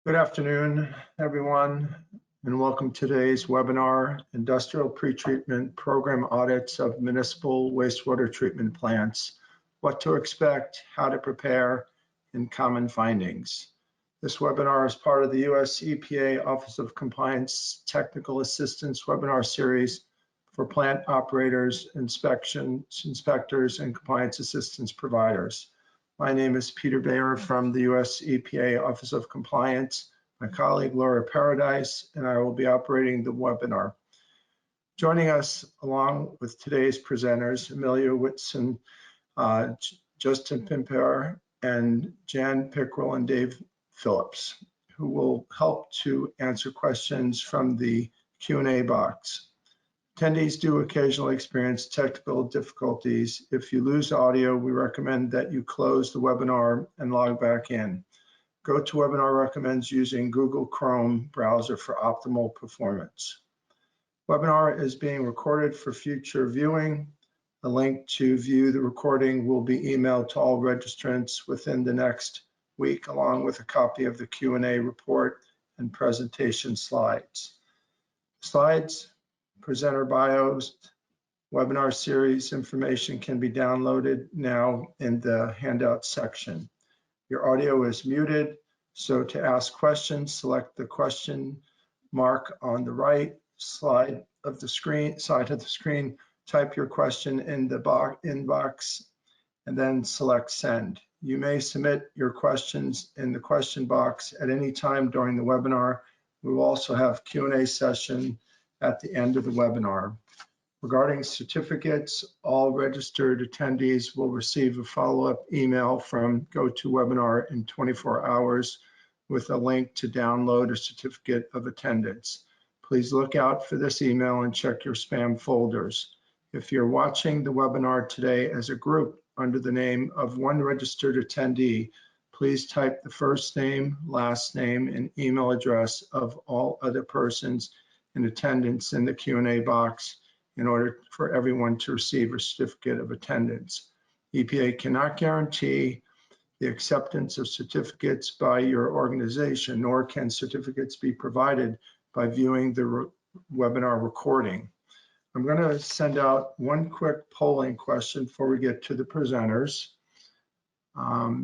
Good afternoon, everyone, and welcome to today's webinar, Industrial Pretreatment Program Audits of Municipal Wastewater Treatment Plants, What to Expect, How to Prepare, and Common Findings. This webinar is part of the U.S. EPA Office of Compliance Technical Assistance webinar series for plant operators, inspectors, and compliance assistance providers. My name is Peter Bayer from the U.S. EPA Office of Compliance. My colleague Laura Paradise and I will be operating the webinar. Joining us along with today's presenters, Amelia Whitson, Justin Pimper, and Jan Pickrell and Dave Phillips, who will help to answer questions from the Q&A box. Attendees do occasionally experience technical difficulties. If you lose audio, we recommend that you close the webinar and log back in. GoToWebinar recommends using Google Chrome browser for optimal performance. Webinar is being recorded for future viewing. A link to view the recording will be emailed to all registrants within the next week, along with a copy of the Q&A report and presentation slides. Slides, presenter bios, webinar series information can be downloaded now in the handout section. Your audio is muted, so to ask questions, select the question mark on the right side of the screen, type your question in the inbox, and then select send. You may submit your questions in the question box at any time during the webinar. We will also have Q&A session at the end of the webinar. Regarding certificates, all registered attendees will receive a follow-up email from GoToWebinar in 24 hours with a link to download a certificate of attendance. Please look out for this email and check your spam folders. If you're watching the webinar today as a group under the name of one registered attendee, please type the first name, last name, and email address of all other persons in attendance in the Q&A box in order for everyone to receive a certificate of attendance. EPA cannot guarantee the acceptance of certificates by your organization, nor can certificates be provided by viewing the webinar recording. I'm going to send out one quick polling question before we get to the presenters.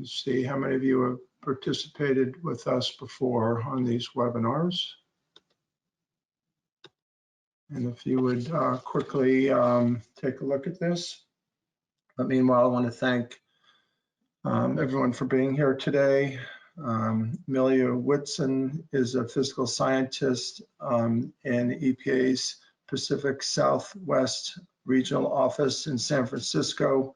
See how many of you have participated with us before on these webinars. And if you would quickly take a look at this. But meanwhile, I want to thank everyone for being here today. Amelia Whitson is a physical scientist in EPA's Pacific Southwest Regional Office in San Francisco.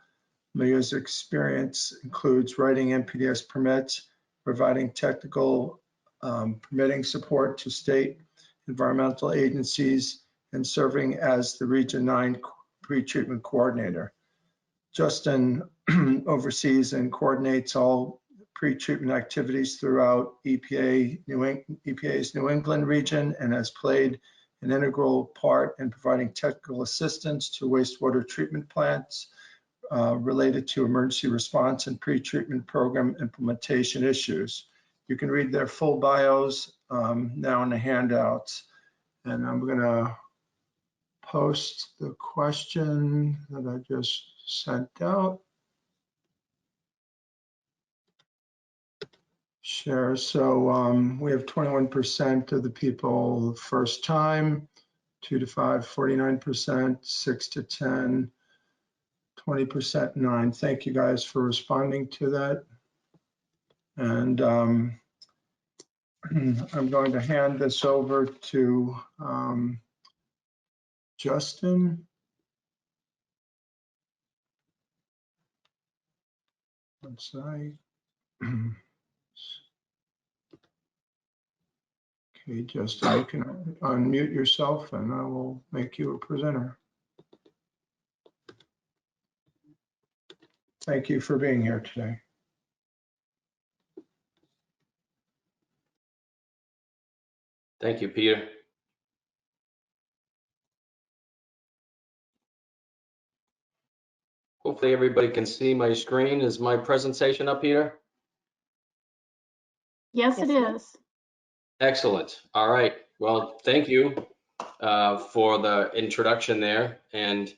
Amelia's experience includes writing NPDES permits, providing technical permitting support to state environmental agencies, and serving as the Region 9 Pretreatment Coordinator. Justin oversees and coordinates all pretreatment activities throughout EPA's New England region and has played an integral part in providing technical assistance to wastewater treatment plants related to emergency response and pretreatment program implementation issues. You can read their full bios now in the handouts. And I'm going to post the question that I just sent out. Share. So we have 21% of the people first time, 2 to 5, 49%, 6 to 10, 20%, 9. Thank you guys for responding to that. And I'm going to hand this over to Justin. Let's see. Okay, Justin, you can unmute yourself and I will make you a presenter. Thank you for being here today. Thank you, Peter. Hopefully everybody can see my screen. Is my presentation up here? Yes, it is. Excellent. All right. Well, thank you for the introduction there. And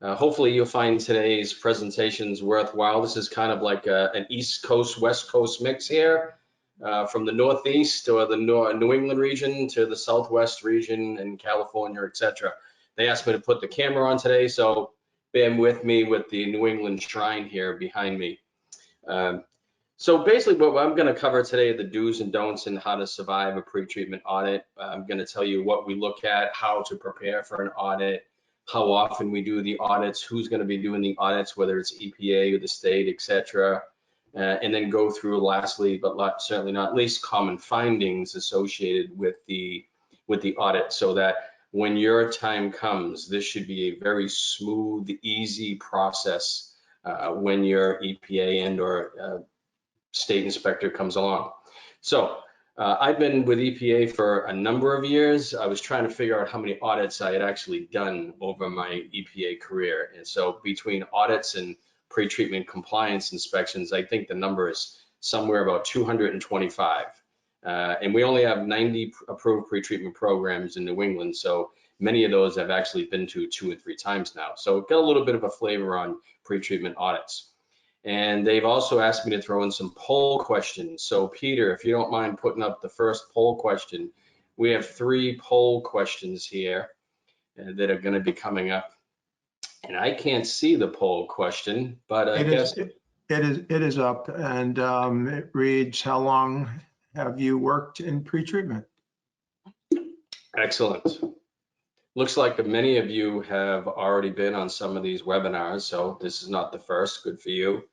hopefully you'll find today's presentations worthwhile. This is kind of like an East Coast, West Coast mix here, from the Northeast or the New England region to the Southwest region and California, etc. They asked me to put the camera on today, so bear with me with the New England shrine here behind me. So basically what I'm going to cover today, the do's and don'ts and how to survive a pre-treatment audit. I'm going to tell you what we look at, how to prepare for an audit, how often we do the audits, who's going to be doing the audits, whether it's EPA or the state, etc. And then go through lastly, but certainly not least, common findings associated with the audit, so that when your time comes, this should be a very smooth, easy process when your EPA and or state inspector comes along. So I've been with EPA for a number of years. I was trying to figure out how many audits I had actually done over my EPA career. And so between audits and pre-treatment compliance inspections, I think the number is somewhere about 225. And we only have 90 approved pre-treatment programs in New England. So many of those I've actually been to 2 and 3 times now. So got a little bit of a flavor on pre-treatment audits. And they've also asked me to throw in some poll questions. So Peter, if you don't mind putting up the first poll question, we have 3 poll questions here that are going to be coming up. And I can't see the poll question, but I guess it is up, and it reads, how long have you worked in pre-treatment? excellent. Looks like many of you have already been on some of these webinars, so this is not the first. Good for you.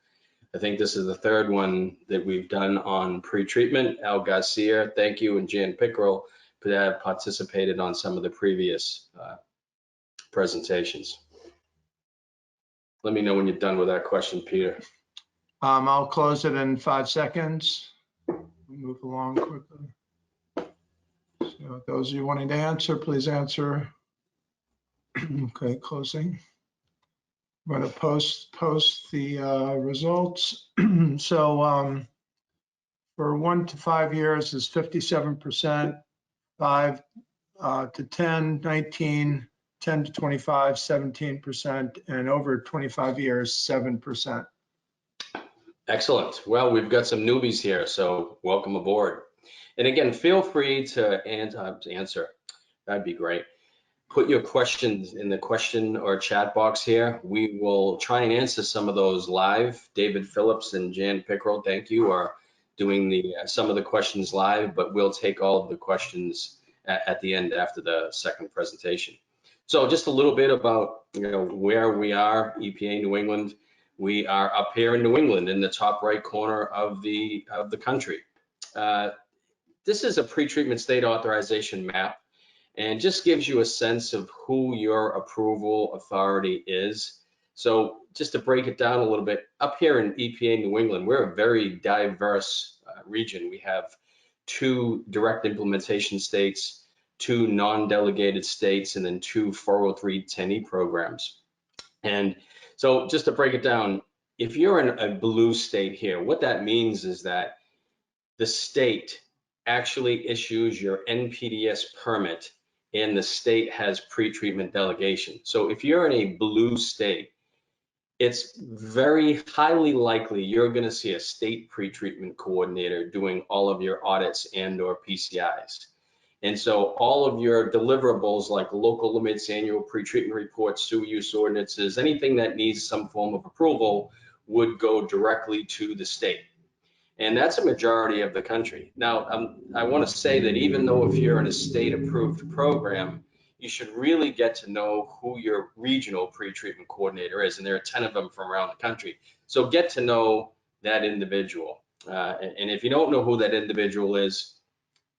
I think this is the 3rd one that we've done on pre-treatment. Al Garcia, thank you, and Jan Pickrell for have participated on some of the previous presentations. Let me know when you're done with that question, Peter. I'll close it in 5 seconds. Move along quickly. So those of you wanting to answer, please answer. Okay, closing. I'm going to post the results. So for 1 to 5 years is 57%, 5 to 10, 19, 10 to 25, 17%, and over 25 years, 7%. Excellent. Well, we've got some newbies here, so welcome aboard. And again, feel free to answer. That'd be great. Put your questions in the question or chat box here. We will try and answer some of those live. David Phillips and Jan Pickrell, thank you, are doing some of the questions live, but we'll take all of the questions at the end after the second presentation. So just a little bit about where we are, EPA New England. We are up here in New England in the top right corner of the country. This is a pre-treatment state authorization map, and just gives you a sense of who your approval authority is. So just to break it down a little bit, up here in EPA New England, we're a very diverse region. We have 2 direct implementation states, 2 non-delegated states, and then 2 40310E programs. And so just to break it down, if you're in a blue state here, what that means is that the state actually issues your NPDES permit and the state has pre-treatment delegation. So if you're in a blue state, it's very highly likely you're going to see a state pre-treatment coordinator doing all of your audits and or PCIs. And so all of your deliverables like local limits, annual pre-treatment reports, sewer use ordinances, anything that needs some form of approval would go directly to the state. And that's a majority of the country. Now, I want to say that even though if you're in a state-approved program, you should really get to know who your regional pre-treatment coordinator is, and there are 10 of them from around the country. So get to know that individual. And if you don't know who that individual is,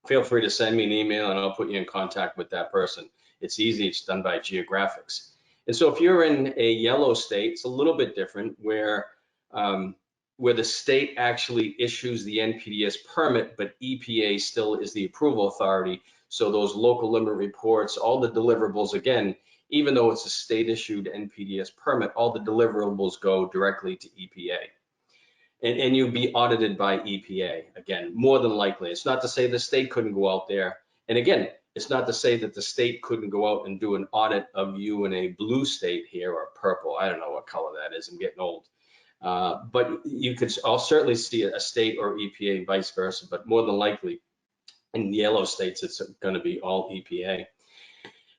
feel free to send me an email and I'll put you in contact with that person. It's easy, it's done by geographics. And so if you're in a yellow state, it's a little bit different, where the state actually issues the NPDES permit, but EPA still is the approval authority. So those local limit reports, all the deliverables, again, even though it's a state issued NPDES permit, all the deliverables go directly to EPA. and you'd be audited by EPA. Again, more than likely. It's not to say the state couldn't go out there. And again, it's not to say that the state couldn't go out and do an audit of you in a blue state here, or purple. I don't know what color that is. I'm getting old. But you could, I'll certainly see a state or EPA, vice versa, but more than likely in yellow states, it's going to be all EPA.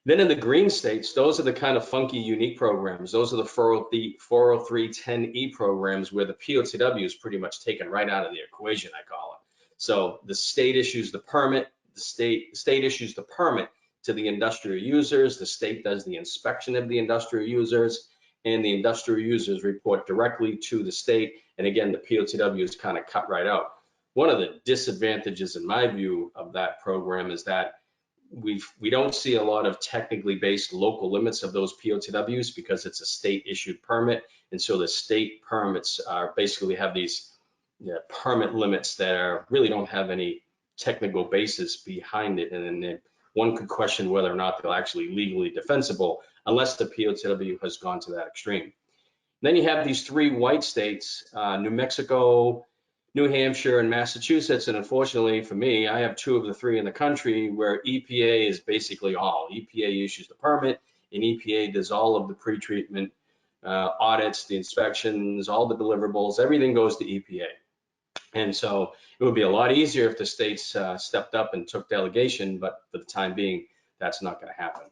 Then in the green states, those are the kind of funky, unique programs. Those are the 40310E programs where the POTW is pretty much taken right out of the equation, I call it. So the state issues the permit, the state issues the permit to the industrial users, the state does the inspection of the industrial users, and the industrial users report directly to the state. And again, the POTW is kind of cut right out. One of the disadvantages, in my view, of that program is that we don't see a lot of technically based local limits of those POTWs because it's a state issued permit. And so the state permits are basically have these permit limits that really don't have any technical basis behind it. And then one could question whether or not they're actually legally defensible unless the POTW has gone to that extreme. Then you have these 3 white states, New Mexico, New Hampshire, and Massachusetts. And unfortunately for me, I have 2 of the 3 in the country where EPA is basically all. EPA issues the permit, and EPA does all of the pretreatment audits, the inspections, all the deliverables, everything goes to EPA. And so it would be a lot easier if the states stepped up and took delegation, but for the time being, that's not going to happen.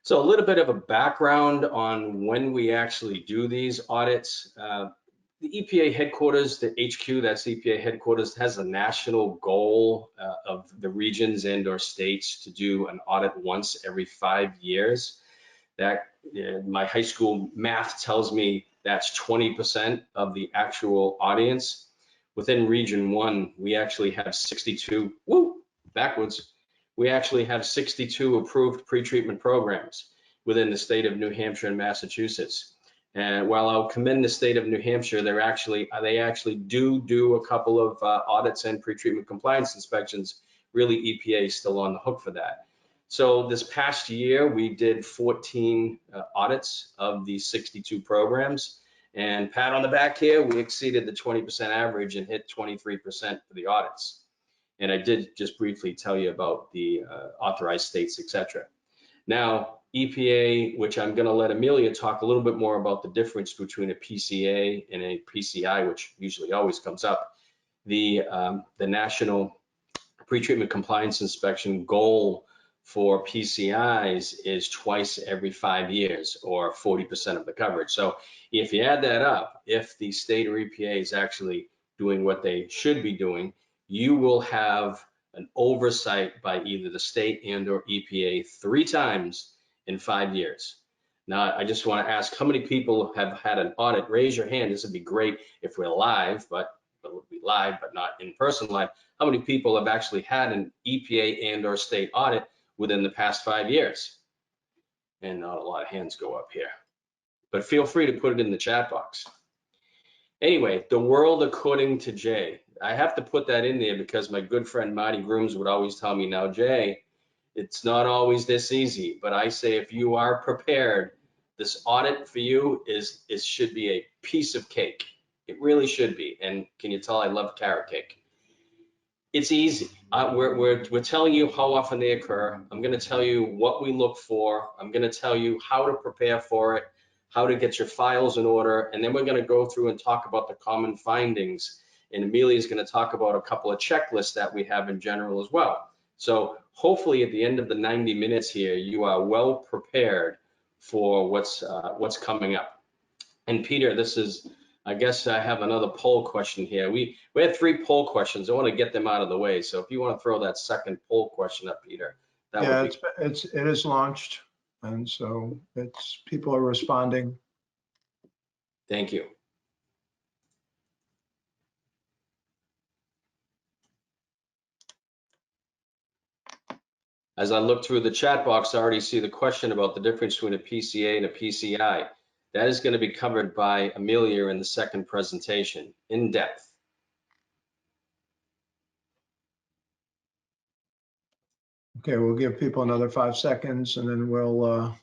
So a little bit of a background on when we actually do these audits. The EPA headquarters, the HQ, that's EPA headquarters, has a national goal of the regions and or states to do an audit once every 5 years. That my high school math tells me that's 20% of the actual audience. Within Region 1, we actually have 62, we actually have 62 approved pretreatment programs within the state of New Hampshire and Massachusetts. And while I'll commend the state of New Hampshire, they actually do a couple of audits and pretreatment compliance inspections. Really, EPA is still on the hook for that. So this past year, we did 14 audits of these 62 programs. And pat on the back here, we exceeded the 20% average and hit 23% for the audits. And I did just briefly tell you about the authorized states, etc. Now, EPA, which I'm going to let Amelia talk a little bit more about the difference between a PCA and a PCI, which usually always comes up. The National Pretreatment Compliance Inspection goal for PCIs is twice every 5 years, or 40% of the coverage. So if you add that up, if the state or EPA is actually doing what they should be doing, you will have an oversight by either the state and or EPA 3 times in 5 years. Now, I just want to ask, how many people have had an audit? Raise your hand. This would be great if we're live, but we'll be live, but not in person live. How many people have actually had an EPA and or state audit within the past 5 years? And not a lot of hands go up here, but feel free to put it in the chat box. Anyway, the world according to Jay. I have to put that in there because my good friend Marty Grooms would always tell me, now Jay, it's not always this easy, but I say if you are prepared, this audit for you should be a piece of cake. It really should be. And can you tell I love carrot cake? It's easy. We're telling you how often they occur. I'm going to tell you what we look for. I'm going to tell you how to prepare for it, how to get your files in order, and then we're going to go through and talk about the common findings. And Amelia is going to talk about a couple of checklists that we have in general as well. So hopefully at the end of the 90 minutes here, you are well prepared for what's coming up. And Peter, this is, I guess I have another poll question here. We had 3 poll questions. I want to get them out of the way. So if you want to throw that second poll question up, Peter, that would be. It is launched, and so people are responding. Thank you. As I look through the chat box, I already see the question about the difference between a PCA and a PCI. That is going to be covered by Amelia in the second presentation, in depth. Okay, we'll give people another 5 seconds and then we'll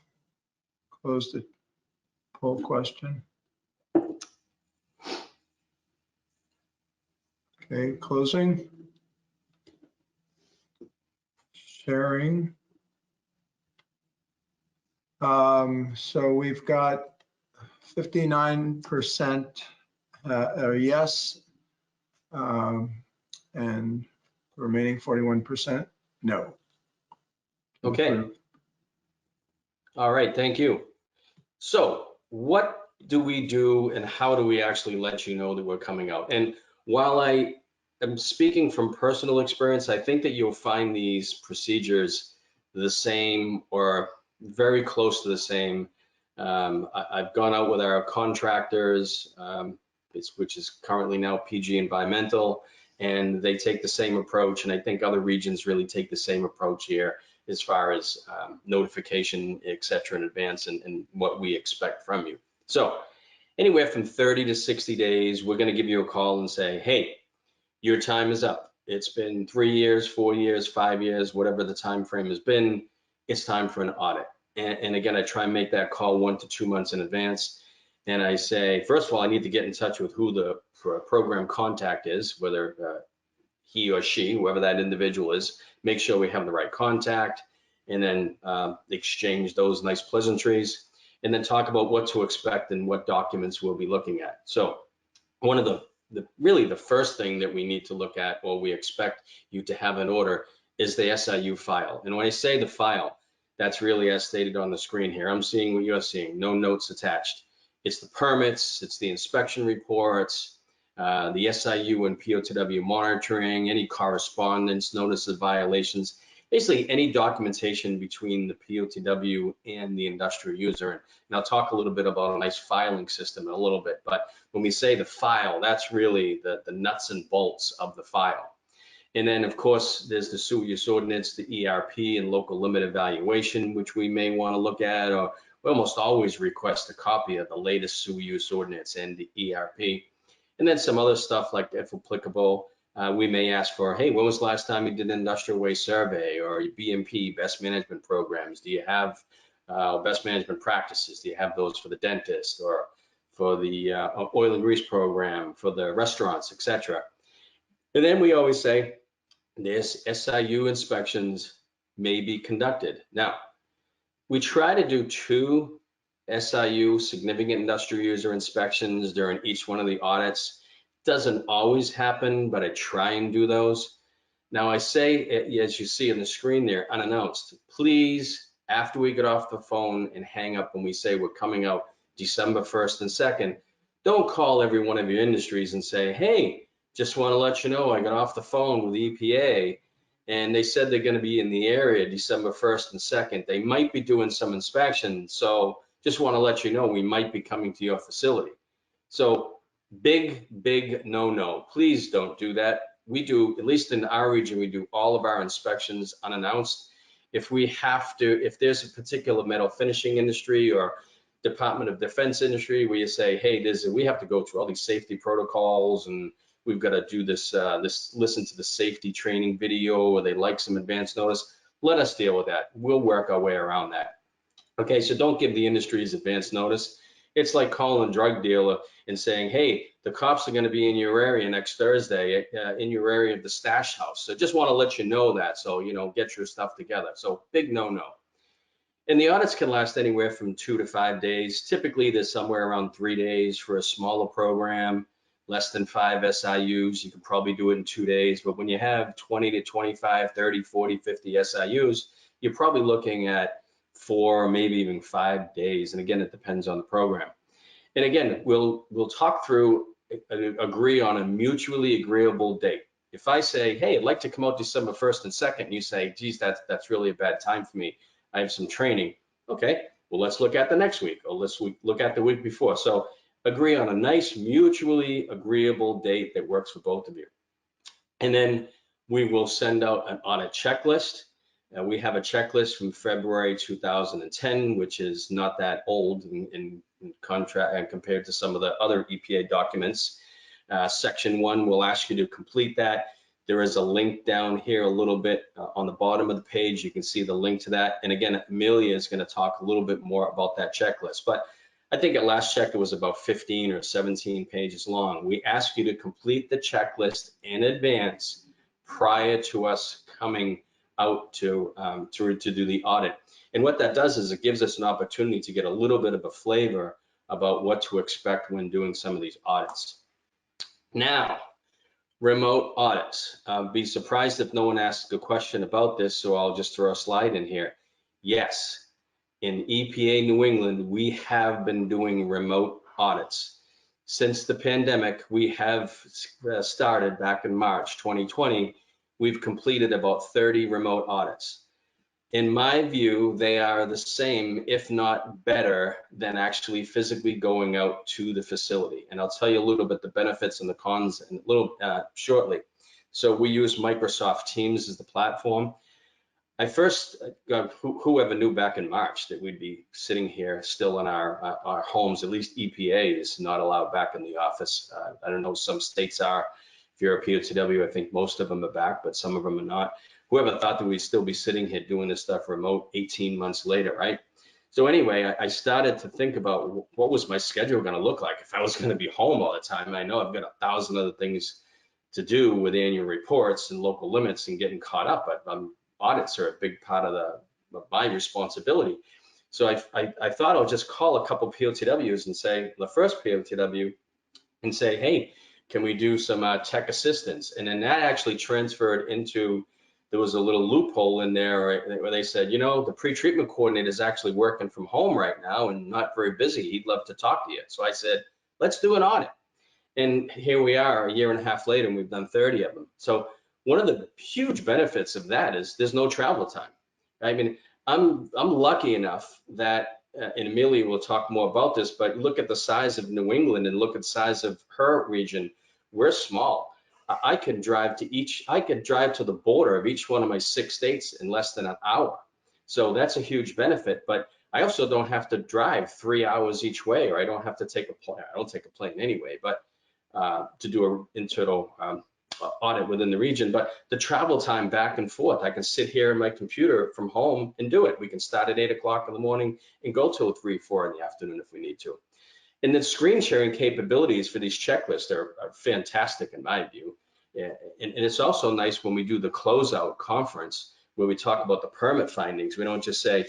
close the poll question. Okay, closing. Sharing. So we've got 59% yes, and the remaining 41% no. Okay. Approved. All right, thank you. So what do we do and how do we actually let you know that we're coming out? And while I am speaking from personal experience, I think that you'll find these procedures the same or very close to the same. I've gone out with our contractors, which is currently now PG Environmental, and they take the same approach. And I think other regions really take the same approach here as far as notification, et cetera, in advance and what we expect from you. So anywhere from 30 to 60 days, we're going to give you a call and say, hey, your time is up. It's been 3 years, 4 years, 5 years, whatever the time frame has been. It's time for an audit. And again, I try and make that call 1 to 2 months in advance. And I say, first of all, I need to get in touch with who the program contact is, whether he or she, whoever that individual is, make sure we have the right contact, and then exchange those nice pleasantries, and then talk about what to expect and what documents we'll be looking at. So one of really the first thing that we need to look at, or we expect you to have in order, is the SIU file. And when I say the file, that's really as stated on the screen here. I'm seeing what you're seeing, no notes attached. It's the permits, it's the inspection reports, the SIU and POTW monitoring, any correspondence, notice of violations, basically any documentation between the POTW and the industrial user. And I'll talk a little bit about a nice filing system in a little bit, but when we say the file, that's really the nuts and bolts of the file. And then of course, there's the sewer use ordinance, the ERP and local limit evaluation, which we may want to look at, or we almost always request a copy of the latest sewer use ordinance and the ERP. And then some other stuff like, if applicable, we may ask for, hey, when was the last time you did an industrial waste survey, or BMP, best management programs? Do you have best management practices? Do you have those for the dentist, or for the oil and grease program, for the restaurants, etc.? And then we always say, this SIU inspections may be conducted. Now, we try to do 2 SIU, significant industrial user inspections, during each one of the audits. Doesn't always happen, but I try and do those. Now I say, as you see on the screen there, unannounced. Please, after we get off the phone and hang up when we say we're coming out December 1st and 2nd, don't call every one of your industries and say, hey, just want to let you know I got off the phone with the EPA and they said they're going to be in the area December 1st and 2nd. They might be doing some inspection, so just want to let you know we might be coming to your facility. So big no. Please don't do that. We do, at least in our region, we do all of our inspections unannounced. If we have to, if there's a particular metal finishing industry or Department of Defense industry where you say, hey, we have to go through all these safety protocols and we've got to do this, listen to the safety training video, or they like some advance notice, let us deal with that. We'll work our way around that. Okay, so don't give the industries advance notice. It's like calling a drug dealer and saying, hey, the cops are going to be in your area next Thursday, in your area of the stash house. So just want to let you know that, so get your stuff together. So big no. And the audits can last anywhere from 2 to 5 days. Typically, there's somewhere around 3 days for a smaller program, less than 5 SIUs. You can probably do it in 2 days. But when you have 20 to 25, 30, 40, 50 SIUs, you're probably looking at 4, maybe even 5 days. And again, it depends on the program. And again, we'll talk through, agree on a mutually agreeable date. If I say, hey, I'd like to come out December 1st and 2nd, and you say, geez, that's really a bad time for me, I have some training. Okay, well, let's look at the next week, or let's look at the week before. So agree on a nice mutually agreeable date that works for both of you. And then we will send out an audit checklist. We have a checklist from February 2010, which is not that old in contract and compared to some of the other EPA documents. Section 1 will ask you to complete that. There is a link down here a little bit on the bottom of the page. You can see the link to that. And again, Amelia is going to talk a little bit more about that checklist. But I think at last check it was about 15 or 17 pages long. We ask you to complete the checklist in advance prior to us coming out to do the audit. And what that does is it gives us an opportunity to get a little bit of a flavor about what to expect when doing some of these audits. Now, remote audits. Be surprised if no one asks a question about this, so I'll just throw a slide in here. Yes, in EPA New England, we have been doing remote audits. Since the pandemic, we have started back in March 2020, we've completed about 30 remote audits. In my view, they are the same, if not better, than actually physically going out to the facility. And I'll tell you a little bit the benefits and the cons in a little shortly. So we use Microsoft Teams as the platform. I first, whoever knew back in March that we'd be sitting here still in our homes, at least EPA is not allowed back in the office. I don't know, some states are. If you're a POTW, I think most of them are back, but some of them are not. Whoever thought that we'd still be sitting here doing this stuff remote 18 months later, right? So anyway, I started to think about what was my schedule gonna look like if I was gonna be home all the time. I know I've got 1,000 other things to do with annual reports and local limits and getting caught up, but audits are a big part of my responsibility. So I thought I'll just call a couple POTWs and say, the first POTW, and say, hey, can we do some tech assistance? And then that actually transferred into, there was a little loophole in there where they said, you know, the pre-treatment coordinator is actually working from home right now and not very busy. He'd love to talk to you. So I said, let's do an audit. And here we are a year and a half later, and we've done 30 of them. So one of the huge benefits of that is there's no travel time. I mean, I'm lucky enough that, and Amelia will talk more about this, but look at the size of New England and look at the size of her region. We're small. I could drive to the border of each one of my 6 states in less than an hour. So that's a huge benefit, but I also don't have to drive 3 hours each way, or I don't have to take a plane. I don't take a plane anyway, but to do an internal audit within the region. But the travel time back and forth, I can sit here in my computer from home and do it. We can start at 8 o'clock in the morning and go till 3, 4 in the afternoon if we need to. And the screen sharing capabilities for these checklists are fantastic in my view. And it's also nice when we do the closeout conference where we talk about the permit findings. We don't just say,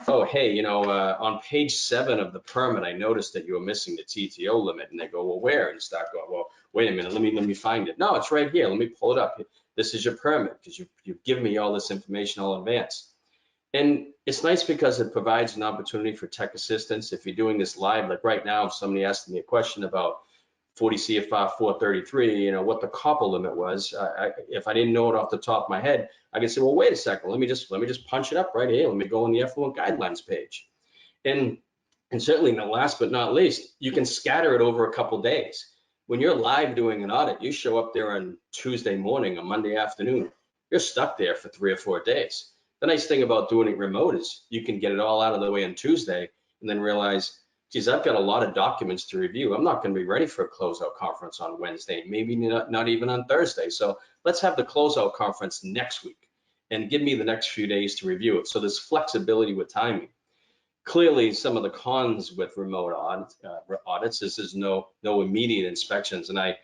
oh, hey, you know, on page 7 of the permit, I noticed that you were missing the TTO limit. And they go, well, where? And you start going, well, wait a minute, let me find it. No, it's right here. Let me pull it up. This is your permit because you've given me all this information all in advance. And it's nice because it provides an opportunity for tech assistance. If you're doing this live, like right now, if somebody asked me a question about 40 CFR 433, you know, what the copper limit was, if I didn't know it off the top of my head, I could say, well, wait a second, let me just punch it up right here. Let me go on the effluent guidelines page. And certainly, last but not least, you can scatter it over a couple days. When you're live doing an audit, you show up there on Tuesday morning or Monday afternoon, you're stuck there for 3 or 4 days. The nice thing about doing it remote is you can get it all out of the way on Tuesday and then realize, geez, I've got a lot of documents to review. I'm not going to be ready for a closeout conference on Wednesday, maybe not even on Thursday. So let's have the closeout conference next week and give me the next few days to review it. So there's flexibility with timing. Clearly, some of the cons with remote audits is there's no immediate inspections. And I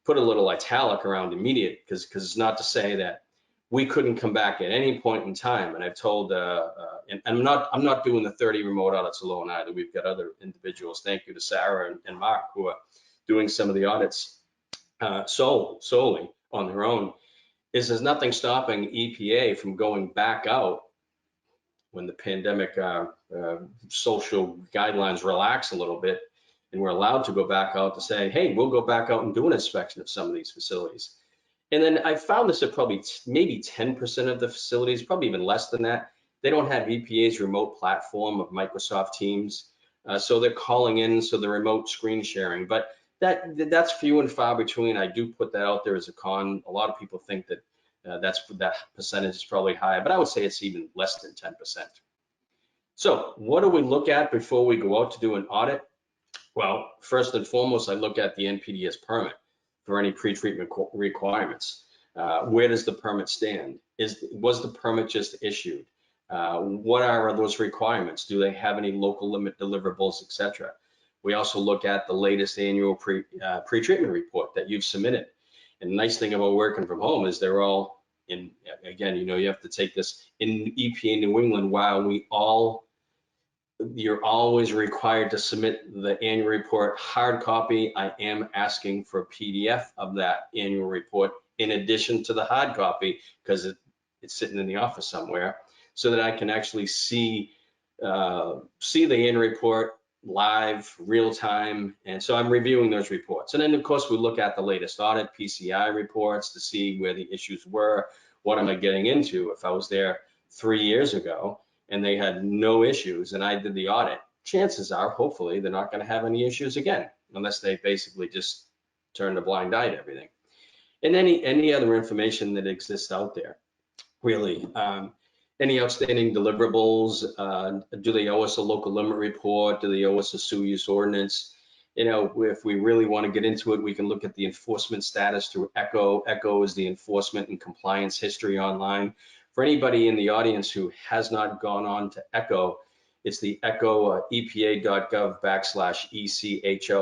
put a little italic around immediate because it's not to say that we couldn't come back at any point in time. And I've told, and I'm not doing the 30 remote audits alone either. We've got other individuals, thank you to Sarah and Mark, who are doing some of the audits solely on their own. There's nothing stopping EPA from going back out when the pandemic social guidelines relax a little bit, and we're allowed to go back out to say, hey, we'll go back out and do an inspection of some of these facilities. And then I found this at probably maybe 10% of the facilities, probably even less than that. They don't have EPA's remote platform of Microsoft Teams. So they're calling in, so the remote screen sharing, but that's few and far between. I do put that out there as a con. A lot of people think that that percentage is probably high, but I would say it's even less than 10%. So what do we look at before we go out to do an audit? Well, first and foremost, I look at the NPDES permit for any pre-treatment requirements. Where does the permit stand? Was the permit just issued? What are those requirements? Do they have any local limit deliverables, etc.? We also look at the latest annual pre-treatment report that you've submitted. And the nice thing about working from home is they're all in, again, you know, you have to take this in EPA New England, you're always required to submit the annual report hard copy. I am asking for a PDF of that annual report in addition to the hard copy, because it's sitting in the office somewhere, so that I can actually see the annual report live, real time. And so I'm reviewing those reports. And then of course we look at the latest audit PCI reports to see where the issues were. What am I getting into? If I was there 3 years ago and they had no issues and I did the audit, chances are, hopefully, they're not going to have any issues again, unless they basically just turn a blind eye to everything. And any other information that exists out there, really. Any outstanding deliverables, do they owe us a local limit report? Do they owe us a sewer use ordinance? You know, if we really want to get into it, we can look at the enforcement status through ECHO. ECHO is the enforcement and compliance history online. For anybody in the audience who has not gone on to ECHO, it's the ECHO, epa.gov/ECHO.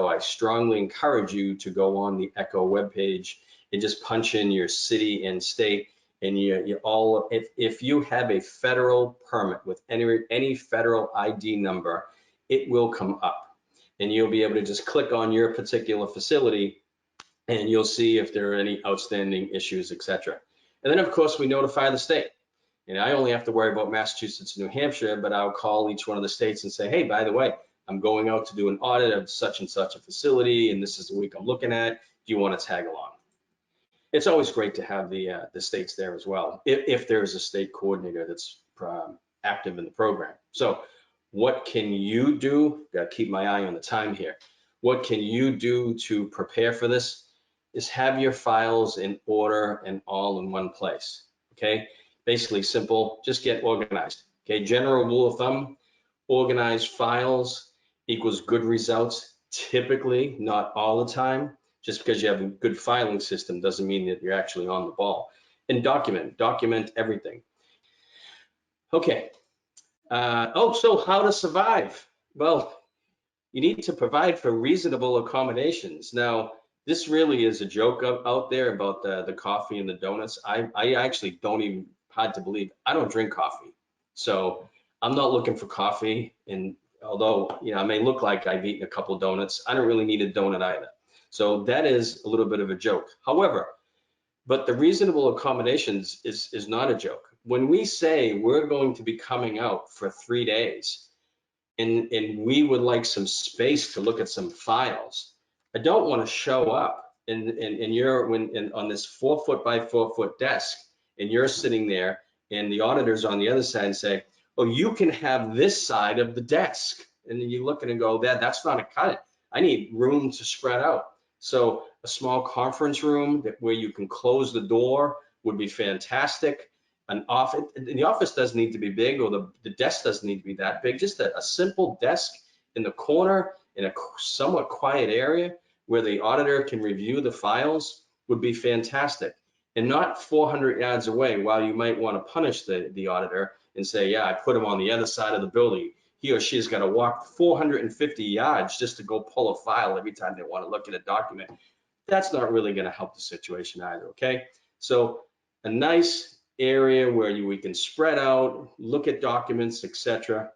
I strongly encourage you to go on the ECHO webpage and just punch in your city and state. And if you have a federal permit with any federal ID number, it will come up, and you'll be able to just click on your particular facility, and you'll see if there are any outstanding issues, etc. And then of course we notify the state. And I only have to worry about Massachusetts and New Hampshire, but I'll call each one of the states and say, hey, by the way, I'm going out to do an audit of such and such a facility, and this is the week I'm looking at. Do you want to tag along? It's always great to have the states there as well, if there's a state coordinator that's active in the program. So what can you do? Got to keep my eye on the time here. What can you do to prepare for this? Is have your files in order and all in one place, okay? Basically simple, just get organized, okay? General rule of thumb, organized files equals good results, typically, not all the time. Just because you have a good filing system doesn't mean that you're actually on the ball. And document everything. Okay. So how to survive? Well, you need to provide for reasonable accommodations. Now, this really is a joke out there about the coffee and the donuts. I actually don't even, hard to believe, I don't drink coffee. So I'm not looking for coffee. And although, you know, I may look like I've eaten a couple donuts, I don't really need a donut either. So that is a little bit of a joke. However, but the reasonable accommodations is not a joke. When we say we're going to be coming out for 3 days and we would like some space to look at some files, I don't want to show up and you're on this 4 foot by 4 foot desk and you're sitting there and the auditor's on the other side and say, oh, you can have this side of the desk. And then you look at it and go, that's not a cut. I need room to spread out. So a small conference room where you can close the door would be fantastic. The office doesn't need to be big, or the desk doesn't need to be that big. Just a simple desk in the corner in a somewhat quiet area where the auditor can review the files would be fantastic. And not 400 yards away, while you might want to punish the auditor and say, yeah, I put him on the other side of the building. He or she's got to walk 450 yards just to go pull a file every time they want to look at a document. That's not really going to help the situation either, okay? So a nice area where we can spread out, look at documents, etc.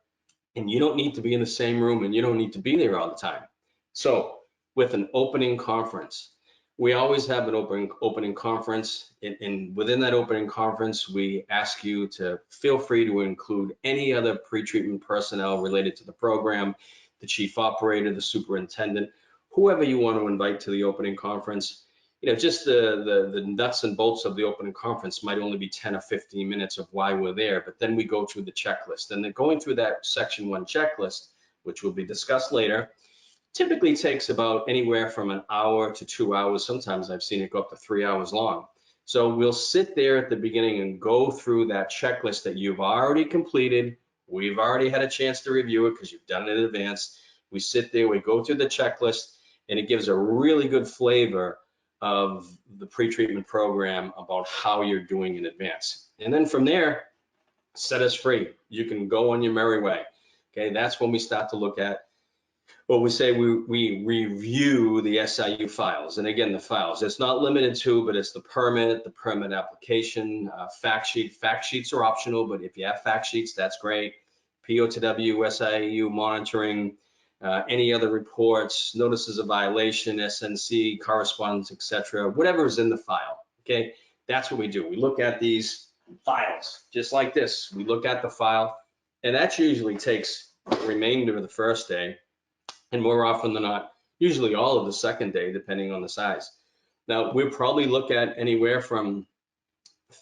And you don't need to be in the same room and you don't need to be there all the time. So with an opening conference, we always have an opening conference, and within that opening conference, we ask you to feel free to include any other pre-treatment personnel related to the program, the chief operator, the superintendent, whoever you want to invite to the opening conference. You know, just the nuts and bolts of the opening conference might only be 10 or 15 minutes of why we're there, but then we go through the checklist. And then going through that section 1 checklist, which will be discussed later, typically takes about anywhere from an hour to 2 hours. Sometimes I've seen it go up to 3 hours long. So we'll sit there at the beginning and go through that checklist that you've already completed. We've already had a chance to review it because you've done it in advance. We sit there, we go through the checklist, and it gives a really good flavor of the pre-treatment program about how you're doing in advance. And then from there, set us free. You can go on your merry way. Okay, that's when we start to look at Well, we say we review the SIU files. And again, the files, it's not limited to, but it's the permit application, fact sheet. Fact sheets are optional, but if you have fact sheets, that's great. POTW, SIU monitoring, any other reports, notices of violation, SNC, correspondence, etc., whatever is in the file, okay? That's what we do. We look at these files, just like this. We look at the file, and that usually takes the remainder of the first day, and more often than not, usually all of the second day, depending on the size. Now, we'll probably look at anywhere from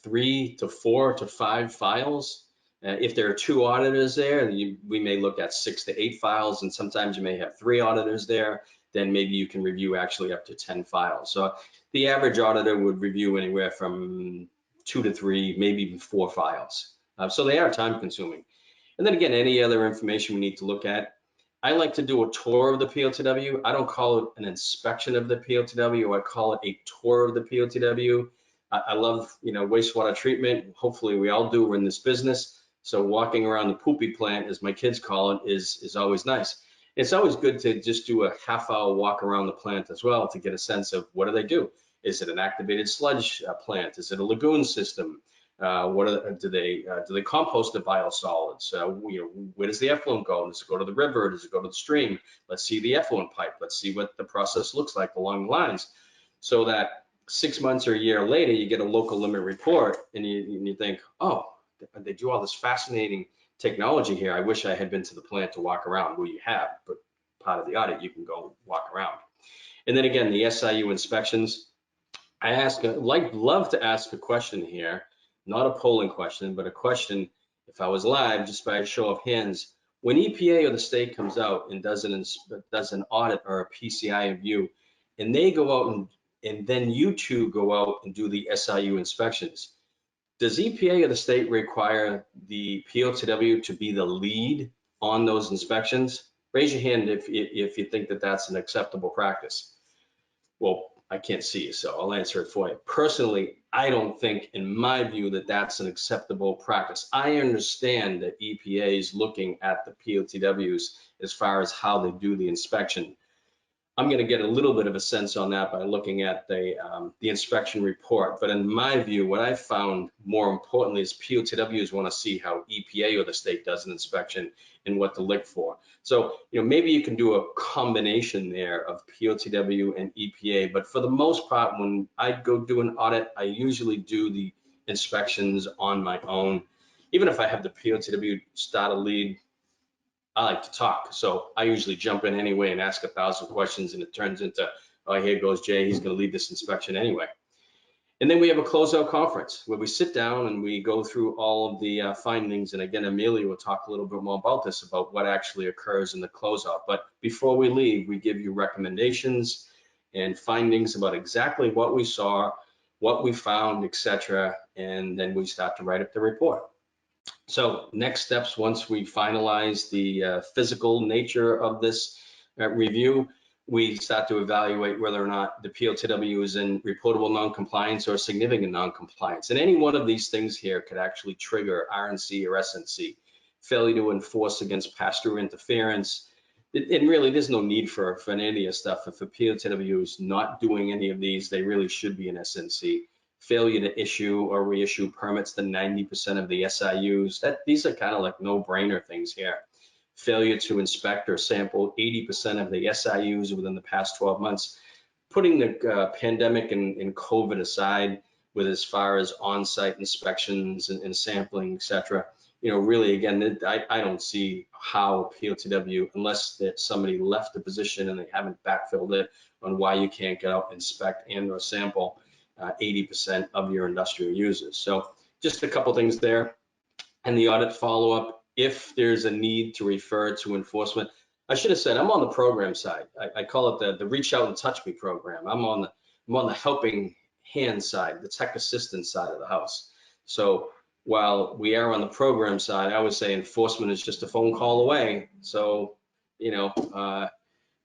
3 to 4 to 5 files. If there are 2 auditors there, we may look at 6 to 8 files, and sometimes you may have 3 auditors there. Then maybe you can review actually up to 10 files. So the average auditor would review anywhere from 2 to 3, maybe even 4 files. So they are time consuming. And then again, any other information we need to look at. I like to do a tour of the POTW. I don't call it an inspection of the POTW. I call it a tour of the POTW. I love, wastewater treatment. Hopefully we all do. We're in this business. So walking around the poopy plant, as my kids call it, is always nice. It's always good to just do a half-hour walk around the plant as well to get a sense of what do they do. Is it an activated sludge plant? Is it a lagoon system? Do they compost the biosolids? Where does the effluent go? Does it go to the river? Does it go to the stream? Let's see the effluent pipe. Let's see what the process looks like along the lines, so that 6 months or a year later, you get a local limit report, and you think, oh, they do all this fascinating technology here. I wish I had been to the plant to walk around. Well, you have, but part of the audit, you can go walk around. And then again, the SIU inspections. Love to ask a question here. Not a polling question, but a question, if I was live, just by a show of hands. When EPA or the state comes out and does an audit or a PCI review, and they go out and then you two go out and do the SIU inspections, does EPA or the state require the POTW to be the lead on those inspections? Raise your hand if you think that that's an acceptable practice. Well, I can't see you, so I'll answer it for you. Personally, I don't think, in my view, that that's an acceptable practice. I understand that EPA is looking at the POTWs as far as how they do the inspection. I'm going to get a little bit of a sense on that by looking at the inspection report. But in my view, what I found more importantly is POTWs want to see how EPA or the state does an inspection and what to look for. So, maybe you can do a combination there of POTW and EPA. But for the most part, when I go do an audit, I usually do the inspections on my own. Even if I have the POTW start a lead, I like to talk, so I usually jump in anyway and ask 1,000 questions, and it turns into, oh, here goes Jay, he's going to lead this inspection anyway. And then we have a closeout conference where we sit down and we go through all of the findings. And again, Amelia will talk a little bit more about this, about what actually occurs in the closeout. But before we leave, we give you recommendations and findings about exactly what we saw, what we found, etc. And then we start to write up the report. So next steps, once we finalize the physical nature of this review, we start to evaluate whether or not the POTW is in reportable non-compliance or significant non-compliance. And any one of these things here could actually trigger RNC or SNC, failure to enforce against pass-through interference. And really, there's no need for any of this stuff. If a POTW is not doing any of these, they really should be an SNC. Failure to issue or reissue permits to 90% of the SIUs. These are kind of like no-brainer things here. Failure to inspect or sample 80% of the SIUs within the past 12 months. Putting the pandemic and COVID aside, with as far as on-site inspections and sampling, etc. Really, again, I don't see how POTW, unless that somebody left the position and they haven't backfilled it, on why you can't get out, inspect, and or sample 80% of your industrial users. So just a couple things there. And the audit follow-up, if there's a need to refer to enforcement. I should have said I'm on the program side. I call it the reach out and touch me program. I'm on the helping hand side, the tech assistance side of the house. So while we are on the program side, I would say enforcement is just a phone call away. So,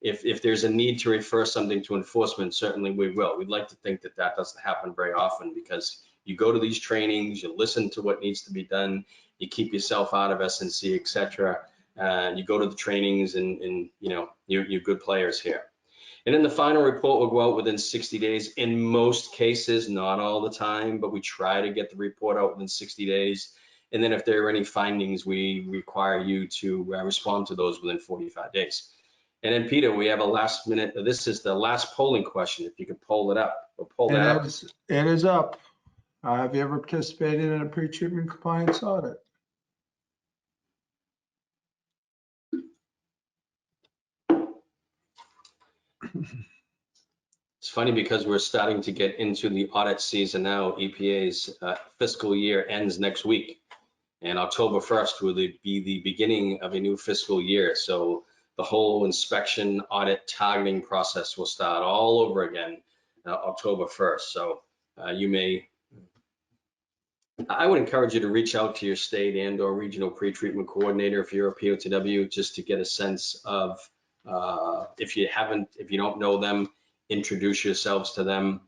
if there's a need to refer something to enforcement, certainly we will. We'd like to think that that doesn't happen very often, because you go to these trainings, you listen to what needs to be done, you keep yourself out of SNC, etc. You go to the trainings and you know, you're good players here. And then the final report will go out within 60 days. In most cases, not all the time, but we try to get the report out within 60 days. And then if there are any findings, we require you to respond to those within 45 days. And then Peter, we have a last minute, this is the last polling question. If you could poll it up or pull that up. It is up. Have you ever participated in a pre-treatment compliance audit? It's funny because we're starting to get into the audit season now. EPA's fiscal year ends next week, and October 1st will be the beginning of a new fiscal year. So the whole inspection, audit, targeting process will start all over again October 1st. So I would encourage you to reach out to your state and or regional pre-treatment coordinator if you're a POTW, just to get a sense of, if you don't know them, introduce yourselves to them.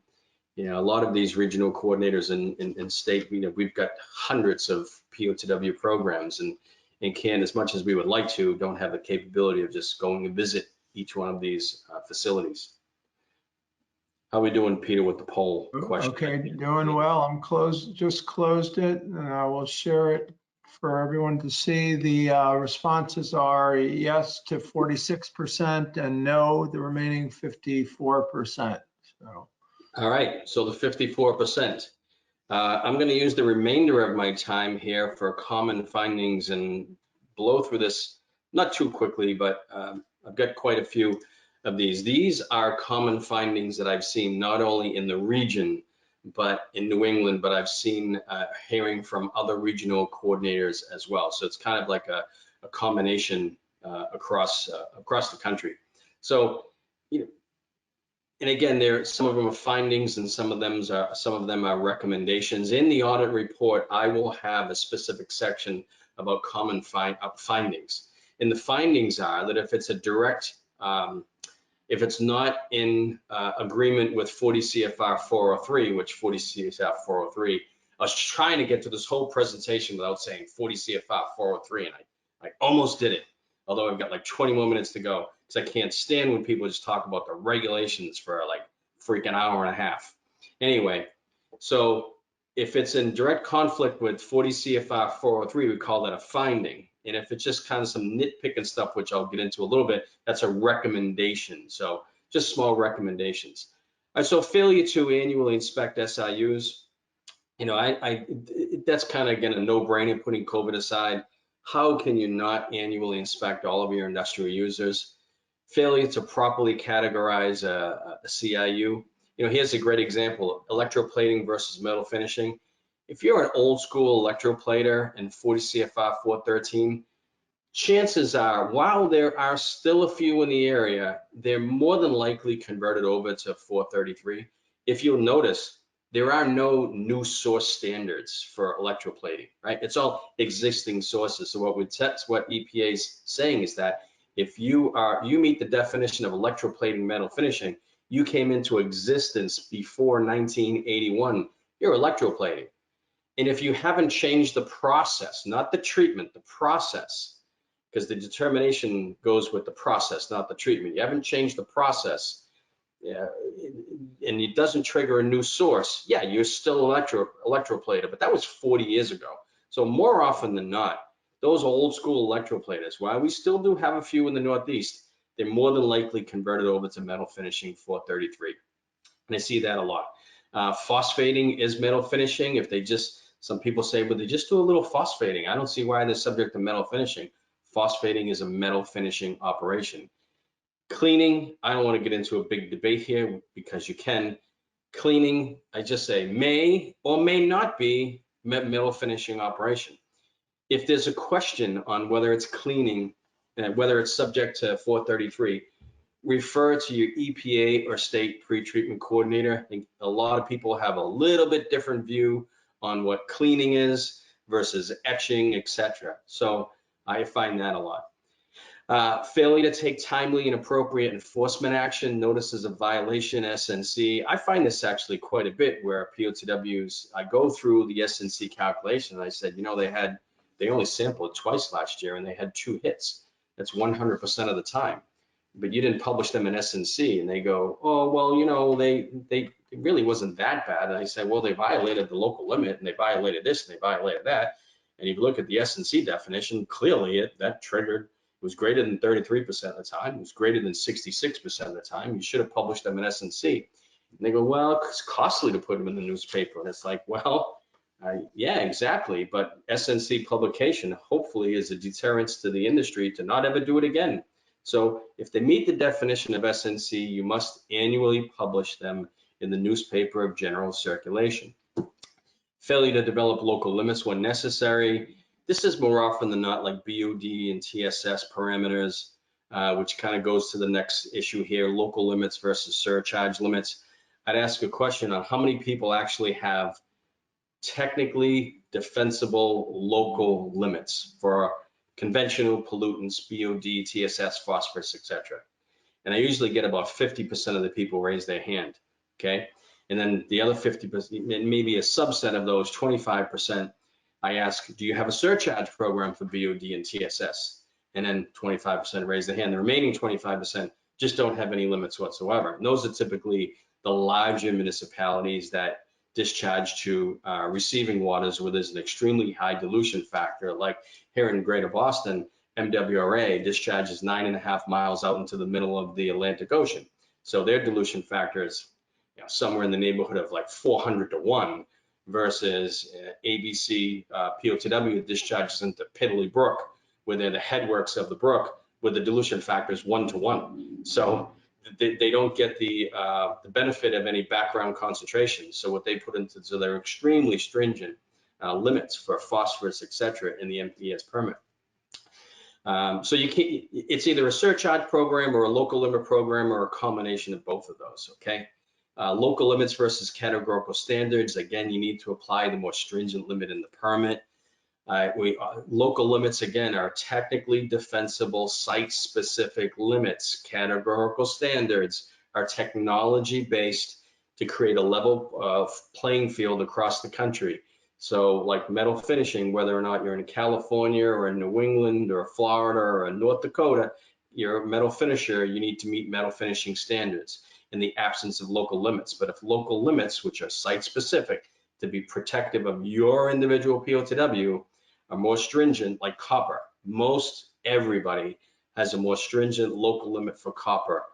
You know, a lot of these regional coordinators in state, you know, we've got hundreds of POTW programs, and can, as much as we would like to, don't have the capability of just going to visit each one of these facilities. How are we doing, Peter, with the poll question? Okay, doing well. I'm just closed it, and I will share it for everyone to see. The responses are yes to 46% and no, the remaining 54%. So. All right, so the 54%. I'm going to use the remainder of my time here for common findings and blow through this, not too quickly, but I've got quite a few of these. These are common findings that I've seen not only in the region, but in New England, but I've seen hearing from other regional coordinators as well. So it's kind of like a combination across the country. So, you know, and again, some of them are findings and some of them are recommendations. In the audit report, I will have a specific section about common findings. And the findings are that if it's a direct, if it's not in agreement with 40 CFR 403, which 40 CFR 403, I was trying to get to this whole presentation without saying 40 CFR 403, and I almost did it, although I've got like 20 more minutes to go, because I can't stand when people just talk about the regulations for like freaking hour and a half. Anyway, so if it's in direct conflict with 40 CFR 403, we call that a finding. And if it's just kind of some nitpicking stuff, which I'll get into a little bit, that's a recommendation. So just small recommendations. All right, so failure to annually inspect SIUs. You know, that's kind of, again, a no-brainer, putting COVID aside. How can you not annually inspect all of your industrial users? Failure to properly categorize a CIU. You know, here's a great example: electroplating versus metal finishing. If you're an old school electroplater in 40 CFR 413, chances are, while there are still a few in the area, they're more than likely converted over to 433. If you'll notice, there are no new source standards for electroplating, right? It's all existing sources. So what EPA is saying is that if you meet the definition of electroplating metal finishing, you came into existence before 1981, you're electroplating. And if you haven't changed the process, not the treatment, the process, because the determination goes with the process, not the treatment. You haven't changed the process, and it doesn't trigger a new source, yeah, you're still electroplater, but that was 40 years ago. So more often than not, those old school electroplaters, while we still do have a few in the Northeast, they're more than likely converted over to metal finishing 433. And I see that a lot. Phosphating is metal finishing. If they some people say, well, they just do a little phosphating. I don't see why they're subject to metal finishing. Phosphating is a metal finishing operation. Cleaning, I don't want to get into a big debate here because you can. Cleaning, I just say may or may not be metal finishing operation. If there's a question on whether it's cleaning and whether it's subject to 433, refer to your EPA or state pre-treatment coordinator. I think a lot of people have a little bit different view on what cleaning is versus etching, etc. So I find that a lot. Failure to take timely and appropriate enforcement action, notices of violation, SNC. I find this actually quite a bit where POTWs, I go through the SNC calculation and I said, you know, they had they only sampled twice last year and they had 2 hits. That's 100% of the time. But you didn't publish them in SNC, and they go, oh, well, you know, it really wasn't that bad. And I say, well, they violated the local limit, and they violated this, and they violated that. And if you look at the SNC definition, clearly that triggered, it was greater than 33% of the time, it was greater than 66% of the time. You should have published them in SNC. And they go, well, it's costly to put them in the newspaper. And it's like, well, yeah, exactly. But SNC publication hopefully is a deterrence to the industry to not ever do it again. So if they meet the definition of SNC, you must annually publish them in the newspaper of general circulation. Failure to develop local limits when necessary. This is more often than not like BOD and TSS parameters, which kind of goes to the next issue here, local limits versus surcharge limits. I'd ask a question on how many people actually have technically defensible local limits for conventional pollutants, BOD, TSS, phosphorus, etc. And I usually get about 50% of the people raise their hand, okay? And then the other 50%, maybe a subset of those, 25%, I ask, do you have a surcharge program for BOD and TSS? And then 25% raise their hand. The remaining 25% just don't have any limits whatsoever. And those are typically the larger municipalities that discharge to receiving waters where there's an extremely high dilution factor. Like here in Greater Boston, MWRA discharges 9.5 miles out into the middle of the Atlantic Ocean. So their dilution factor is, you know, somewhere in the neighborhood of like 400 to 1 versus ABC POTW discharges into Piddly Brook, where they're the headworks of the brook, where the dilution factor is 1 to 1. So they don't get the benefit of any background concentration. So what they put into, so they're extremely stringent limits for phosphorus, etc., in the MPS permit. So you can't, it's either a surcharge program or a local limit program or a combination of both of those, okay? Local limits versus categorical standards. Again, you need to apply the more stringent limit in the permit. Local limits, again, are technically defensible site-specific limits. Categorical standards are technology-based to create a level playing field across the country. So like metal finishing, whether or not you're in California or in New England or Florida or in North Dakota, you're a metal finisher, you need to meet metal finishing standards in the absence of local limits. But if local limits, which are site-specific, to be protective of your individual POTW, are more stringent, like copper. Most everybody has a more stringent local limit for copper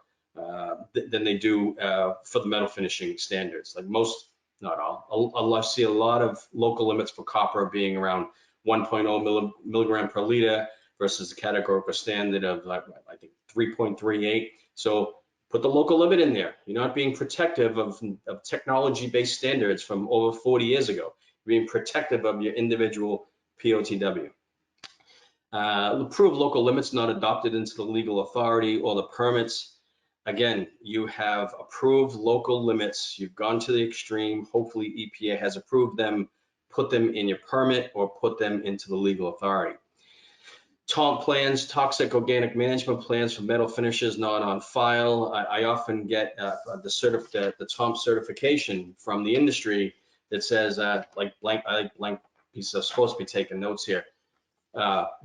than they do for the metal finishing standards. Like most, not all, I see a lot of local limits for copper being around 1.0 milligram per liter versus the categorical standard of I think 3.38. So put the local limit in there. You're not being protective of technology-based standards from over 40 years ago. You're being protective of your individual POTW. Approved local limits not adopted into the legal authority or the permits. Again, you have approved local limits. You've gone to the extreme. Hopefully EPA has approved them. Put them in your permit or put them into the legal authority. TOMP plans, toxic organic management plans for metal finishes not on file. I often get the TOMP certification from the industry that says like blank piece of supposed to be taking notes here.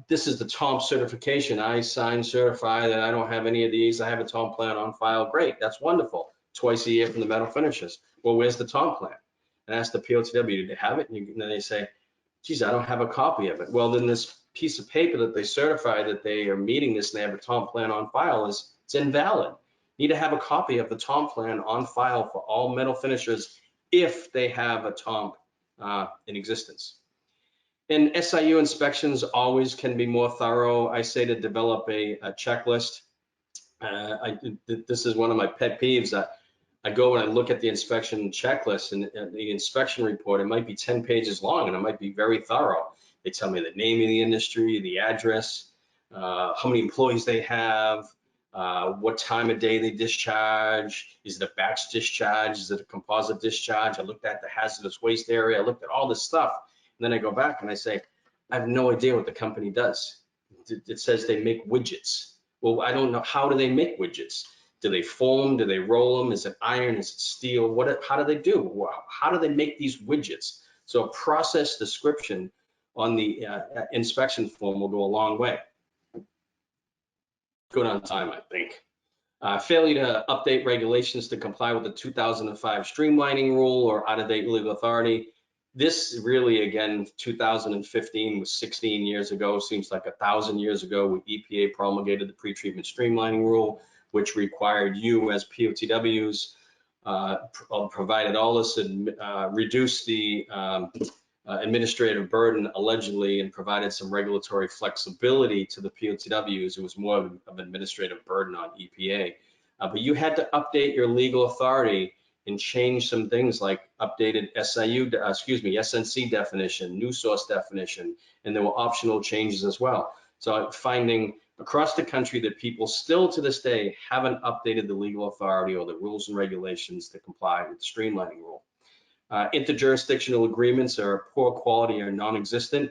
This is the TOMP certification. I sign, certify that I don't have any of these. I have a TOMP plan on file. Great, that's wonderful. Twice a year from the metal finishers. Well, where's the TOMP plan? And I ask the POTW, do they have it? And then they say, geez, I don't have a copy of it. Well, then this piece of paper that they certify that they are meeting this and they have a TOMP plan on file it's invalid. You need to have a copy of the TOMP plan on file for all metal finishers if they have a TOMP in existence. And SIU inspections always can be more thorough. I say to develop a checklist. This is one of my pet peeves. I go and I look at the inspection checklist and the inspection report. It might be 10 pages long and it might be very thorough. They tell me the name of the industry, the address, how many employees they have, what time of day they discharge, is it a batch discharge, is it a composite discharge? I looked at the hazardous waste area, I looked at all this stuff. And then I go back and I say, I have no idea what the company does. It says they make widgets. Well, I don't know, how do they make widgets? Do they foam? Do they roll them? Is it iron? Is it steel? How do they do? How do they make these widgets? So a process description on the inspection form will go a long way. Good on time, I think. Failure to update regulations to comply with the 2005 streamlining rule or out-of-date legal authority. This really, again, 2015 was 16 years ago. Seems like 1,000 years ago when EPA promulgated the pretreatment streamlining rule, which required you as POTWs provided all this and reduced the administrative burden allegedly and provided some regulatory flexibility to the POTWs. It was more of an administrative burden on EPA. But you had to update your legal authority and change some things like updated SNC definition, new source definition, and there were optional changes as well. So I'm finding across the country that people still to this day haven't updated the legal authority or the rules and regulations to comply with the streamlining rule. Interjurisdictional agreements are poor quality or non-existent.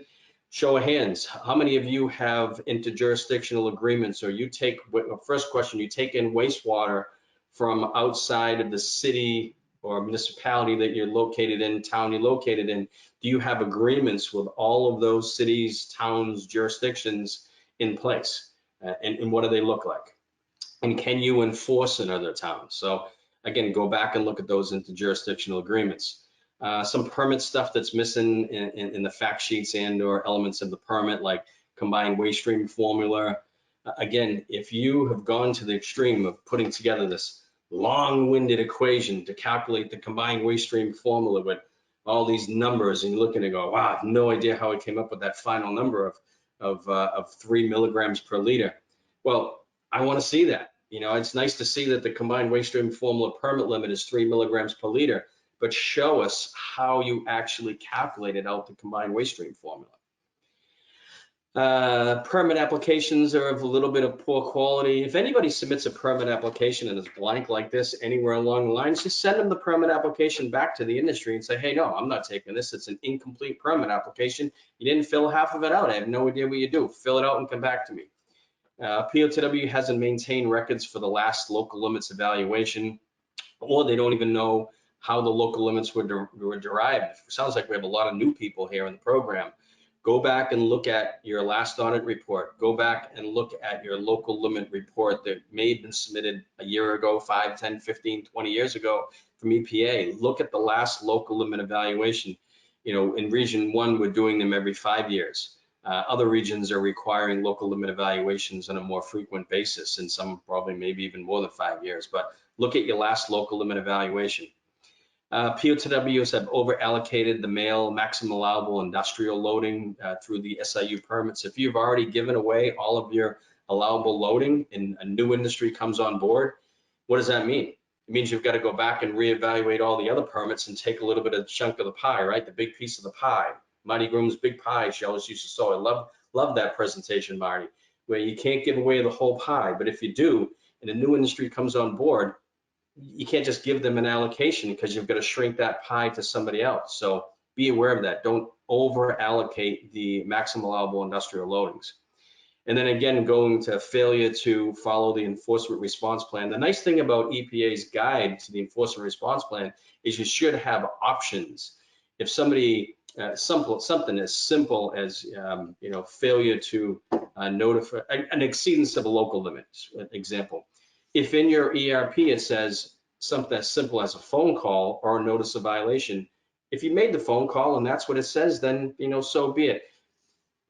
Show of hands, how many of you have interjurisdictional agreements, or you take, first question, you take in wastewater from outside of the city or municipality that you're located in, town you're located in? Do you have agreements with all of those cities, towns, jurisdictions in place? And what do they look like? And can you enforce in other towns? So again, go back and look at those interjurisdictional agreements. Some permit stuff that's missing in the fact sheets and or elements of the permit, like combined waste stream formula. Again, if you have gone to the extreme of putting together this long-winded equation to calculate the combined waste stream formula with all these numbers, and you're looking to go, wow, I have no idea how I came up with that final number of 3 milligrams per liter. Well, I want to see that. You know, it's nice to see that the combined waste stream formula permit limit is 3 milligrams per liter, but show us how you actually calculated out the combined waste stream formula. Permit applications are of a little bit of poor quality. If anybody submits a permit application and it's blank like this anywhere along the lines, just send them the permit application back to the industry and say, hey, no, I'm not taking this. It's an incomplete permit application. You didn't fill half of it out. I have no idea what you do. Fill it out and come back to me. POTW hasn't maintained records for the last local limits evaluation, or they don't even know how the local limits were derived. It sounds like we have a lot of new people here in the program. Go back and look at your last audit report. Go back and look at your local limit report that may have been submitted a year ago, 5, 10, 15, 20 years ago from EPA. Look at the last local limit evaluation. You know, in region 1, we're doing them every 5 years. Other regions are requiring local limit evaluations on a more frequent basis, and some probably maybe even more than 5 years. But look at your last local limit evaluation. POTWs have over allocated the male maximum allowable industrial loading through the SIU permits. If you've already given away all of your allowable loading and a new industry comes on board, what does that mean? It means you've got to go back and reevaluate all the other permits and take a little bit of the chunk of the pie, right? The big piece of the pie. Marty Groom's big pie she always used to sew. I love that presentation, Marty, where you can't give away the whole pie, but if you do, and a new industry comes on board, you can't just give them an allocation because you've got to shrink that pie to somebody else. So be aware of that. Don't over allocate the maximum allowable industrial loadings. And then again, going to failure to follow the enforcement response plan. The nice thing about EPA's guide to the enforcement response plan is you should have options. If somebody something as simple as you know, failure to notify an exceedance of a local limit, example. If in your ERP it says something as simple as a phone call or a notice of violation, if you made the phone call and that's what it says, then you know, so be it.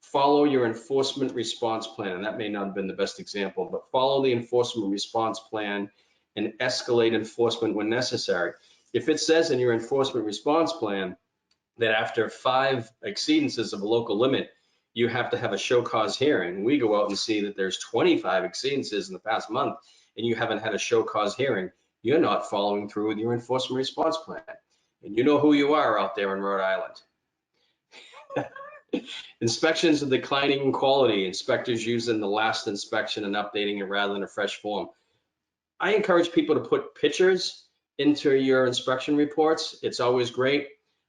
Follow your enforcement response plan, and that may not have been the best example, but follow the enforcement response plan and escalate enforcement when necessary. If it says in your enforcement response plan that after 5 exceedances of a local limit, you have to have a show cause hearing, we go out and see that there's 25 exceedances in the past month, and you haven't had a show cause hearing, you're not following through with your enforcement response plan. And you know who you are out there in Rhode Island. Inspections of declining quality, inspectors using the last inspection and updating it rather than a fresh form. I encourage people to put pictures into your inspection reports. It's always great.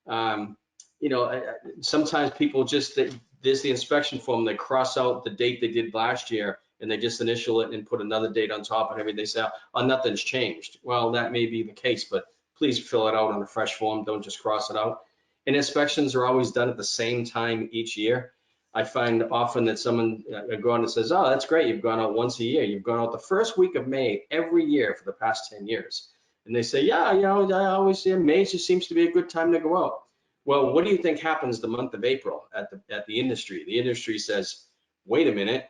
You know, sometimes people just, there's the inspection form, they cross out the date they did last year and they just initial it and put another date on top and everything. They say, oh, nothing's changed. Well, that may be the case, but please fill it out on a fresh form. Don't just cross it out. And inspections are always done at the same time each year. I find often that someone go on and says, oh, that's great, you've gone out once a year. You've gone out the first week of May every year for the past 10 years. And they say, yeah, you know, I always say May just seems to be a good time to go out. Well, what do you think happens the month of April at the industry? The industry says, wait a minute,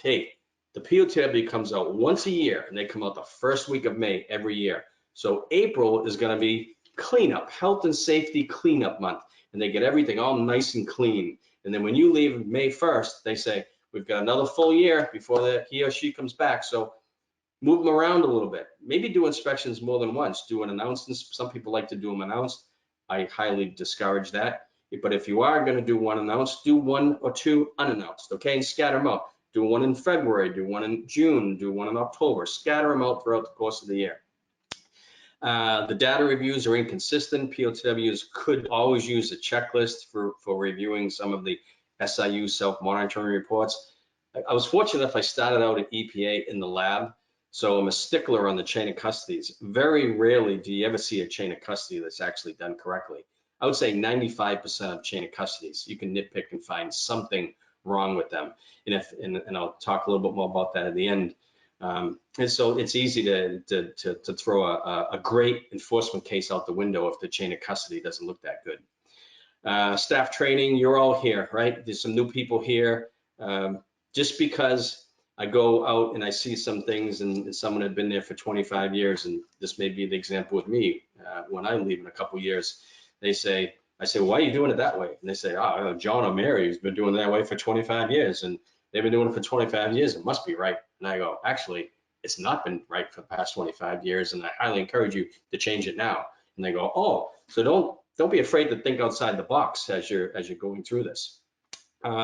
hey, the POTW comes out once a year, and they come out the first week of May every year. So April is going to be cleanup, health and safety cleanup month, and they get everything all nice and clean. And then when you leave May 1st, they say, we've got another full year before he or she comes back. So move them around a little bit. Maybe do inspections more than once. Do an announcement. Some people like to do them announced. I highly discourage that. But if you are going to do one announced, do one or two unannounced, okay? And scatter them out. Do one in February, do one in June, do one in October. Scatter them out throughout the course of the year. The data reviews are inconsistent. POTWs could always use a checklist for reviewing some of the SIU self-monitoring reports. I was fortunate if I started out at EPA in the lab, so I'm a stickler on the chain of custodies. Very rarely do you ever see a chain of custody that's actually done correctly. I would say 95% of chain of custodies, you can nitpick and find something wrong with them. And I'll talk a little bit more about that at the end. And so it's easy to throw a great enforcement case out the window if the chain of custody doesn't look that good. Staff training, you're all here, right? There's some new people here. Just because I go out and I see some things and someone had been there for 25 years, and this may be the example with me, when I leave in a couple years, I say, why are you doing it that way? And they say, oh, John or Mary has been doing it that way for 25 years, and they've been doing it for 25 years, it must be right. And I go, actually, it's not been right for the past 25 years, and I highly encourage you to change it now. And they go, oh, so don't be afraid to think outside the box as you're going through this.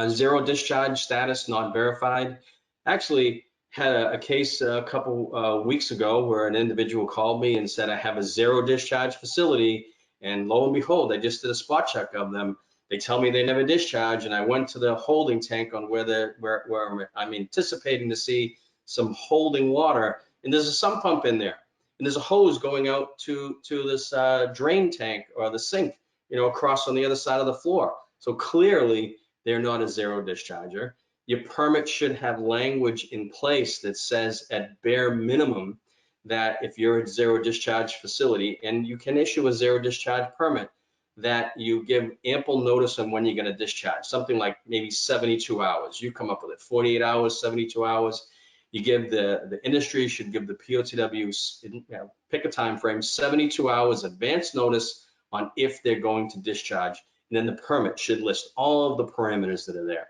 Zero discharge status not verified. Actually had a case a couple weeks ago where an individual called me and said, I have a zero discharge facility, and lo and behold, I just did a spot check of them. They tell me they never discharge, and I went to the holding tank on where I'm anticipating to see some holding water, and there's a sump pump in there, and there's a hose going out to this drain tank or the sink, you know, across on the other side of the floor. So clearly they're not a zero discharger. Your permit should have language in place that says at bare minimum that if you're a zero discharge facility, and you can issue a zero discharge permit, that you give ample notice on when you're going to discharge, something like maybe 72 hours. You come up with it, 48 hours, 72 hours. You give the industry should give the POTWs, you know, pick a time frame, 72 hours advance notice on if they're going to discharge, and then the permit should list all of the parameters that are there.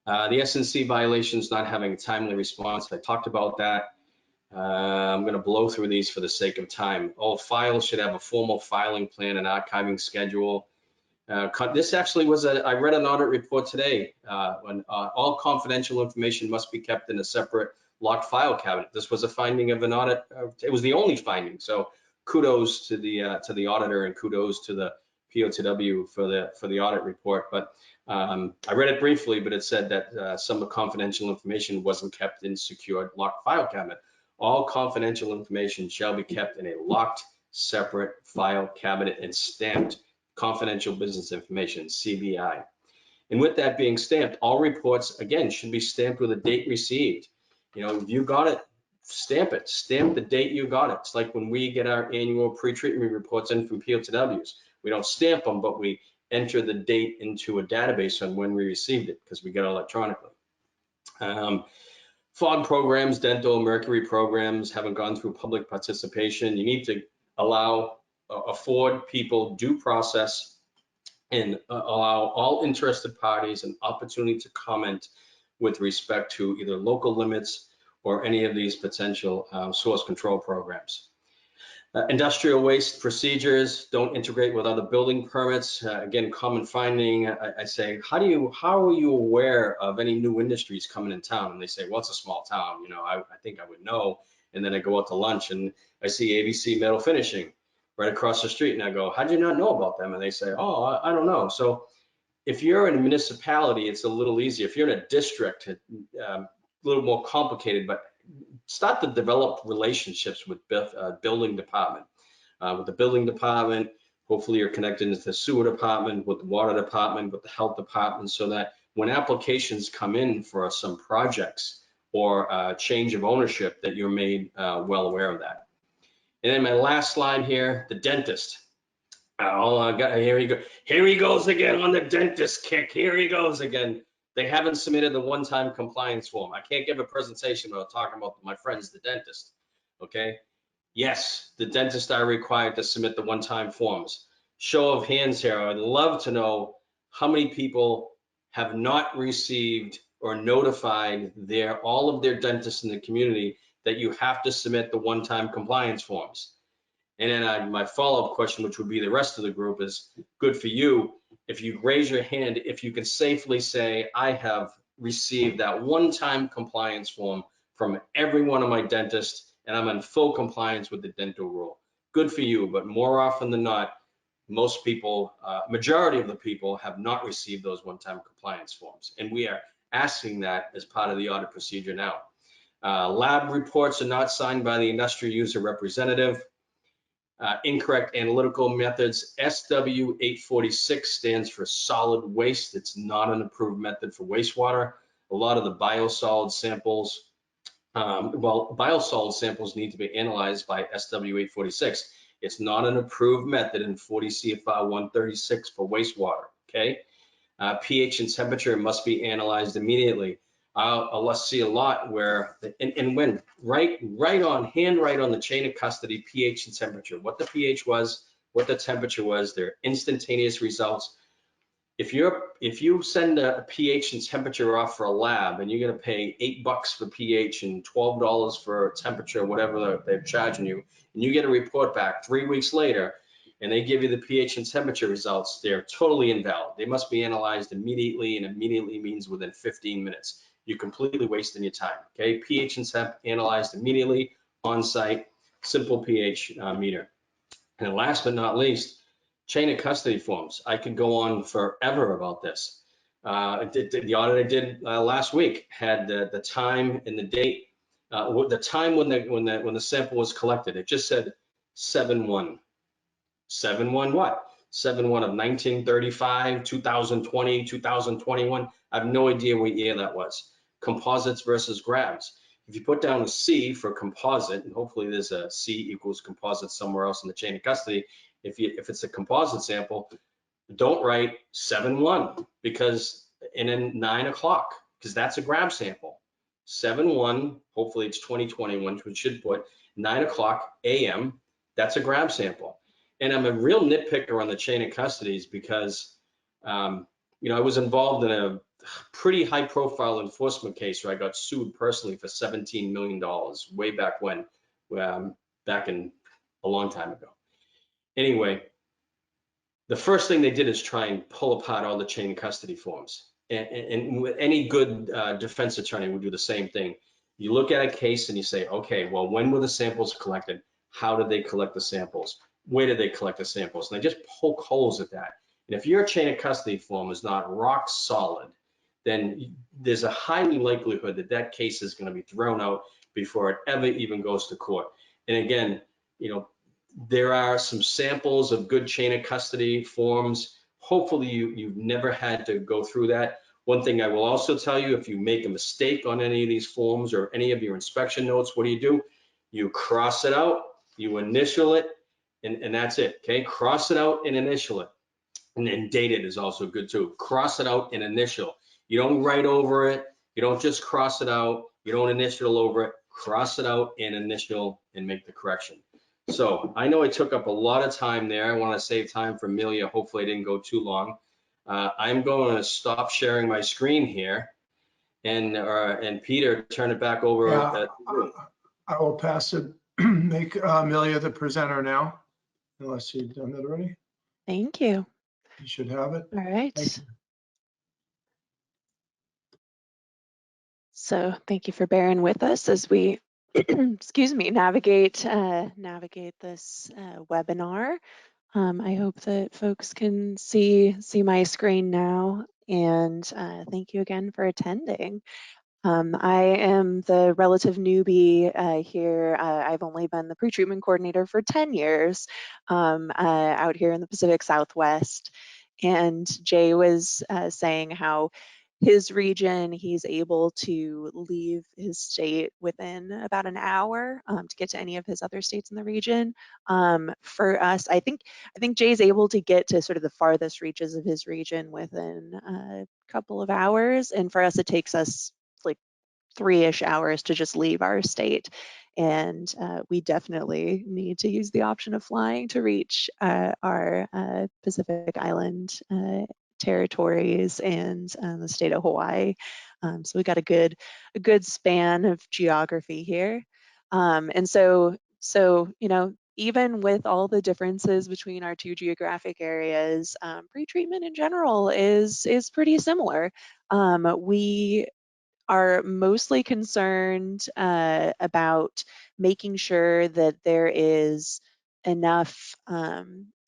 The SNC violations not having a timely response, I talked about that. I'm going to blow through these for the sake of time. All files should have a formal filing plan and archiving schedule. This actually was I read an audit report today when all confidential information must be kept in a separate locked file cabinet. This was a finding of an audit. It was the only finding. So kudos to the auditor, and kudos to the POTW for the audit report. But I read it briefly, but it said that some of the confidential information wasn't kept in secured locked file cabinet. All confidential information shall be kept in a locked, separate file cabinet and stamped confidential business information, CBI. And with that being stamped, all reports, again, should be stamped with a date received. You know, if you got it, stamp it. Stamp the date you got it. It's like when we get our annual pre-treatment reports in from POTWs. We don't stamp them, but we enter the date into a database on when we received it, because we get it electronically. FOG programs, dental, mercury programs haven't gone through public participation. You need to afford people due process and allow all interested parties an opportunity to comment with respect to either local limits or any of these potential source control programs. Industrial waste procedures don't integrate with other building permits. Again, common finding, I say, how are you aware of any new industries coming in town? And they say, well, it's a small town, you know, I think I would know. And then I go out to lunch and I see ABC Metal Finishing right across the street, and I go, how'd you not know about them? And they say, oh, I don't know. So if you're in a municipality, it's a little easier. If you're in a district, a little more complicated, but start to develop relationships with building department, with the building department, Hopefully you're connected into the sewer department, with the water department, with the health department, so that when applications come in for some projects or change of ownership, that you're made well aware of that. And then my last slide here, the dentist. Oh, I got, here he go. Here he goes again on the dentist kick. Here he goes again. They haven't submitted the one-time compliance form. I can't give a presentation without talking about my friends, the dentist. Okay. Yes, the dentists are required to submit the one-time forms. Show of hands here. I'd love to know how many people have not received or notified all of their dentists in the community that you have to submit the one-time compliance forms. And then my follow-up question, which would be the rest of the group, is good for you. If you raise your hand, if you can safely say, I have received that one-time compliance form from every one of my dentists, and I'm in full compliance with the dental rule. Good for you, but more often than not, most people, majority of the people have not received those one-time compliance forms. And we are asking that as part of the audit procedure now. Lab reports are not signed by the industrial user representative. Incorrect analytical methods. SW 846 stands for solid waste. It's not an approved method for wastewater. A lot of the biosolids samples, biosolids samples need to be analyzed by SW 846. It's not an approved method in 40 CFR 136 for wastewater, okay? pH and temperature must be analyzed immediately. I'll see a lot where, and when right on the chain of custody, pH and temperature, what the pH was, what the temperature was, they're instantaneous results. If you send a pH and temperature off for a lab and you're gonna pay $8 for pH and $12 for temperature, whatever they're charging you, and you get a report back 3 weeks later, and they give you the pH and temperature results, they're totally invalid. They must be analyzed immediately, and immediately means within 15 minutes. You're completely wasting your time, okay? pH and temp analyzed immediately, on site, simple pH meter. And last but not least, chain of custody forms. I could go on forever about this. The audit I did last week had the time and the date, the time when the sample was collected. It just said 7/1. 7/1 what? 7/1 of 1935, 2020, 2021. I have no idea what year that was. Composites versus grabs. If you put down a C for composite, and hopefully there's a C equals composite somewhere else in the chain of custody, if it's a composite sample, don't write 7/1 because, and then 9 o'clock, because that's a grab sample. 7/1, hopefully it's 2021, which we should put 9 o'clock AM, that's a grab sample. And I'm a real nitpicker on the chain of custodies because, I was involved in a pretty high profile enforcement case where I got sued personally for $17 million way back when, back in a long time ago. Anyway, the first thing they did is try and pull apart all the chain of custody forms. And any good defense attorney would do the same thing. You look at a case and you say, okay, well, when were the samples collected? How did they collect the samples? Where did they collect the samples? And they just poke holes at that. And if your chain of custody form is not rock solid, then there's a highly likelihood that that case is going to be thrown out before it ever even goes to court. And again, there are some samples of good chain of custody forms. Hopefully you've never had to go through that. One thing I will also tell you, if you make a mistake on any of these forms or any of your inspection notes, what do? You cross it out, you initial it, and that's it, okay? Cross it out and initial it. And then date it is also good too. Cross it out and initial. You don't write over it. You don't just cross it out. You don't initial over it. Cross it out and initial and make the correction. So I know I took up a lot of time there. I want to save time for Amelia. Hopefully I didn't go too long. I'm going to stop sharing my screen here and Peter, turn it back over. Yeah, I will pass it, make Amelia the presenter now, unless you've done that already. Thank you. You should have it. All right. So thank you for bearing with us as we, excuse me, navigate this webinar. I hope that folks can see my screen now, and thank you again for attending. I am the relative newbie here. I've only been the pretreatment coordinator for 10 years out here in the Pacific Southwest. And Jay was saying how his region, he's able to leave his state within about an hour to get to any of his other states in the region. For us, I think Jay's able to get to sort of the farthest reaches of his region within a couple of hours. And for us, it takes us like 3-ish hours to just leave our state. And we definitely need to use the option of flying to reach our Pacific Island territories and the state of Hawaii. So we got a good span of geography here. And so, you know, even with all the differences between our two geographic areas, pretreatment in general is pretty similar. We are mostly concerned about making sure that there is enough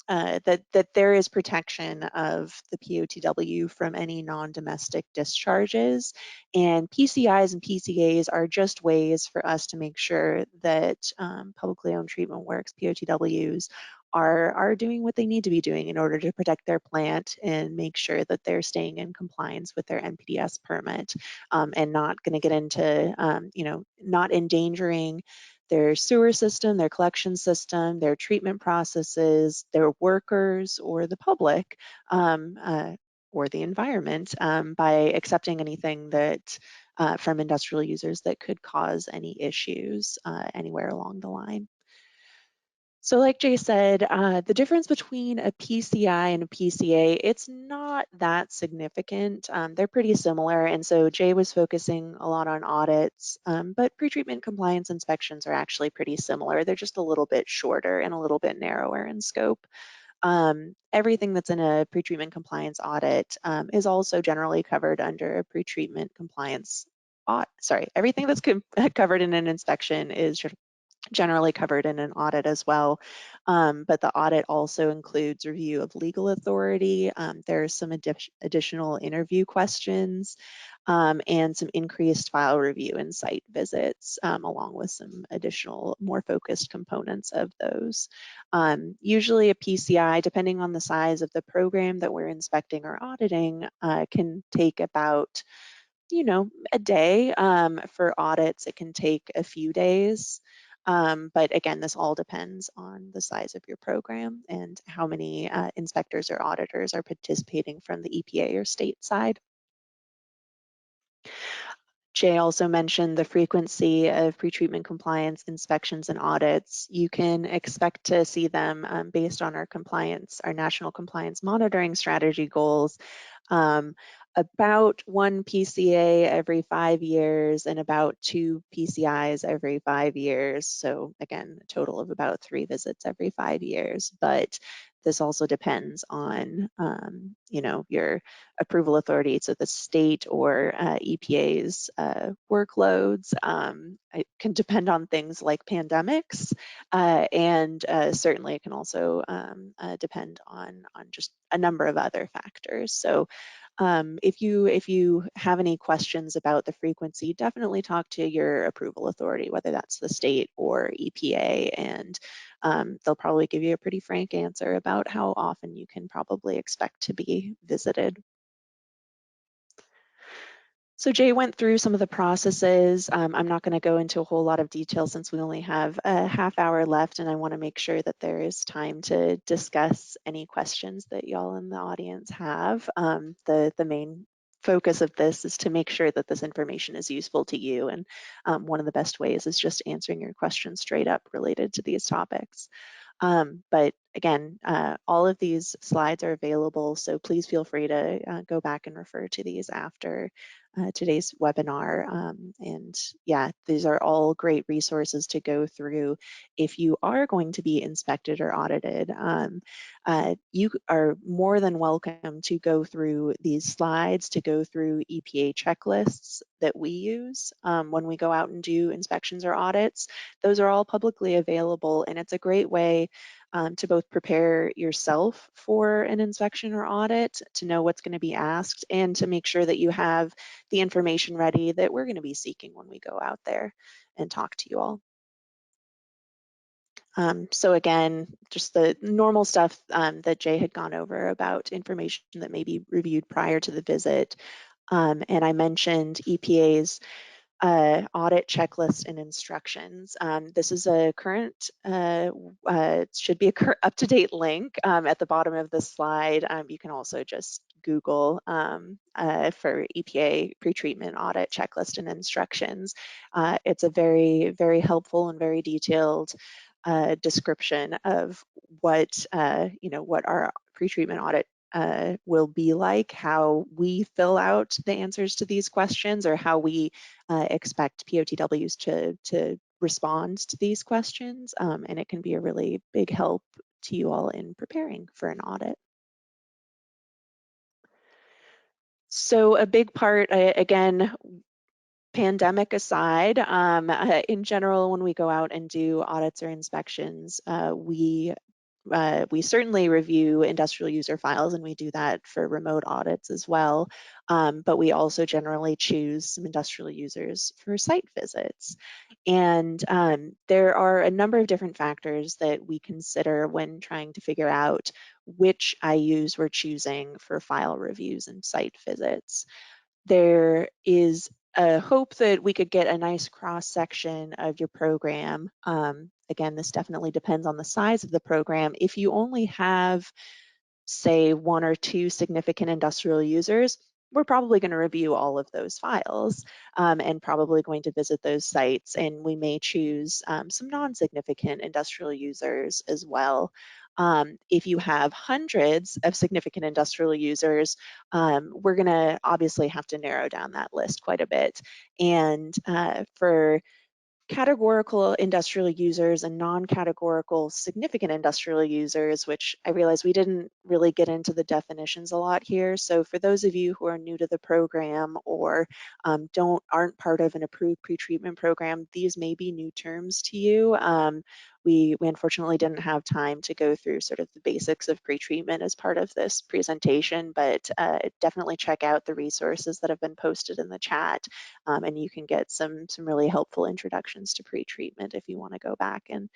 that there is protection of the POTW from any non-domestic discharges, and PCIs and PCAs are just ways for us to make sure that publicly owned treatment works, POTWs, are doing what they need to be doing in order to protect their plant and make sure that they're staying in compliance with their NPDES permit, and not going to get into, you know, not endangering their sewer system, their collection system, their treatment processes, their workers, or the public, or the environment by accepting anything that from industrial users that could cause any issues anywhere along the line. So like Jay said, the difference between a PCI and a PCA, it's not that significant. They're pretty similar. And so Jay was focusing a lot on audits, but pretreatment compliance inspections are actually pretty similar. They're just a little bit shorter and a little bit narrower in scope. Everything that's in a pretreatment compliance audit is also generally covered under a pretreatment compliance everything that's covered in an inspection is generally covered in an audit as well. But the audit also includes review of legal authority. There's some additional interview questions and some increased file review and site visits, along with some additional more focused components of those. Usually a PCI, depending on the size of the program that we're inspecting or auditing, can take about, you know, a day. For audits, it can take a few days. But again, this all depends on the size of your program and how many inspectors or auditors are participating from the EPA or state side. Jay also mentioned the frequency of pretreatment compliance inspections and audits. You can expect to see them based on our national compliance monitoring strategy goals. About 1 PCA every 5 years and about 2 PCIs every 5 years. So again, a total of about 3 visits every 5 years. But this also depends on, you know, your approval authority, so the state or EPA's workloads. It can depend on things like pandemics, and certainly it can also depend on just a number of other factors. So if you have any questions about the frequency, definitely talk to your approval authority, whether that's the state or EPA, and they'll probably give you a pretty frank answer about how often you can probably expect to be visited. So Jay went through some of the processes. I'm not going to go into a whole lot of detail since we only have a half hour left, and I want to make sure that there is time to discuss any questions that y'all in the audience have. The main focus of this is to make sure that this information is useful to you, and one of the best ways is just answering your questions straight up related to these topics. But again, all of these slides are available, so please feel free to go back and refer to these after today's webinar. And yeah, these are all great resources to go through if you are going to be inspected or audited. You are more than welcome to go through these slides, to go through EPA checklists that we use when we go out and do inspections or audits. Those are all publicly available, and it's a great way to both prepare yourself for an inspection or audit, to know what's going to be asked, and to make sure that you have the information ready that we're going to be seeking when we go out there and talk to you all. So again, just the normal stuff that Jay had gone over about information that may be reviewed prior to the visit. And I mentioned EPA's audit checklist and instructions. This is a current, it should be a up-to-date link at the bottom of the slide. You can also just Google for EPA pretreatment audit checklist and instructions. It's a very, very helpful and very detailed description of what, what our pretreatment audit will be like, how we fill out the answers to these questions, or how we expect POTWs to respond to these questions. And it can be a really big help to you all in preparing for an audit. So a big part, again, pandemic aside, in general, when we go out and do audits or inspections, we certainly review industrial user files, and we do that for remote audits as well. But we also generally choose some industrial users for site visits. And there are a number of different factors that we consider when trying to figure out which IUs we're choosing for file reviews and site visits. There is a hope that we could get a nice cross section of your program. Again, this definitely depends on the size of the program. If you only have, say, 1 or 2 significant industrial users, we're probably going to review all of those files and probably going to visit those sites. And we may choose some non-significant industrial users as well. If you have hundreds of significant industrial users, we're going to obviously have to narrow down that list quite a bit. And for categorical industrial users and non-categorical significant industrial users, which I realize we didn't really get into the definitions a lot here. So for those of you who are new to the program or aren't part of an approved pretreatment program, these may be new terms to you. We unfortunately didn't have time to go through sort of the basics of pretreatment as part of this presentation, but definitely check out the resources that have been posted in the chat, and you can get some really helpful introductions to pretreatment if you want to go back and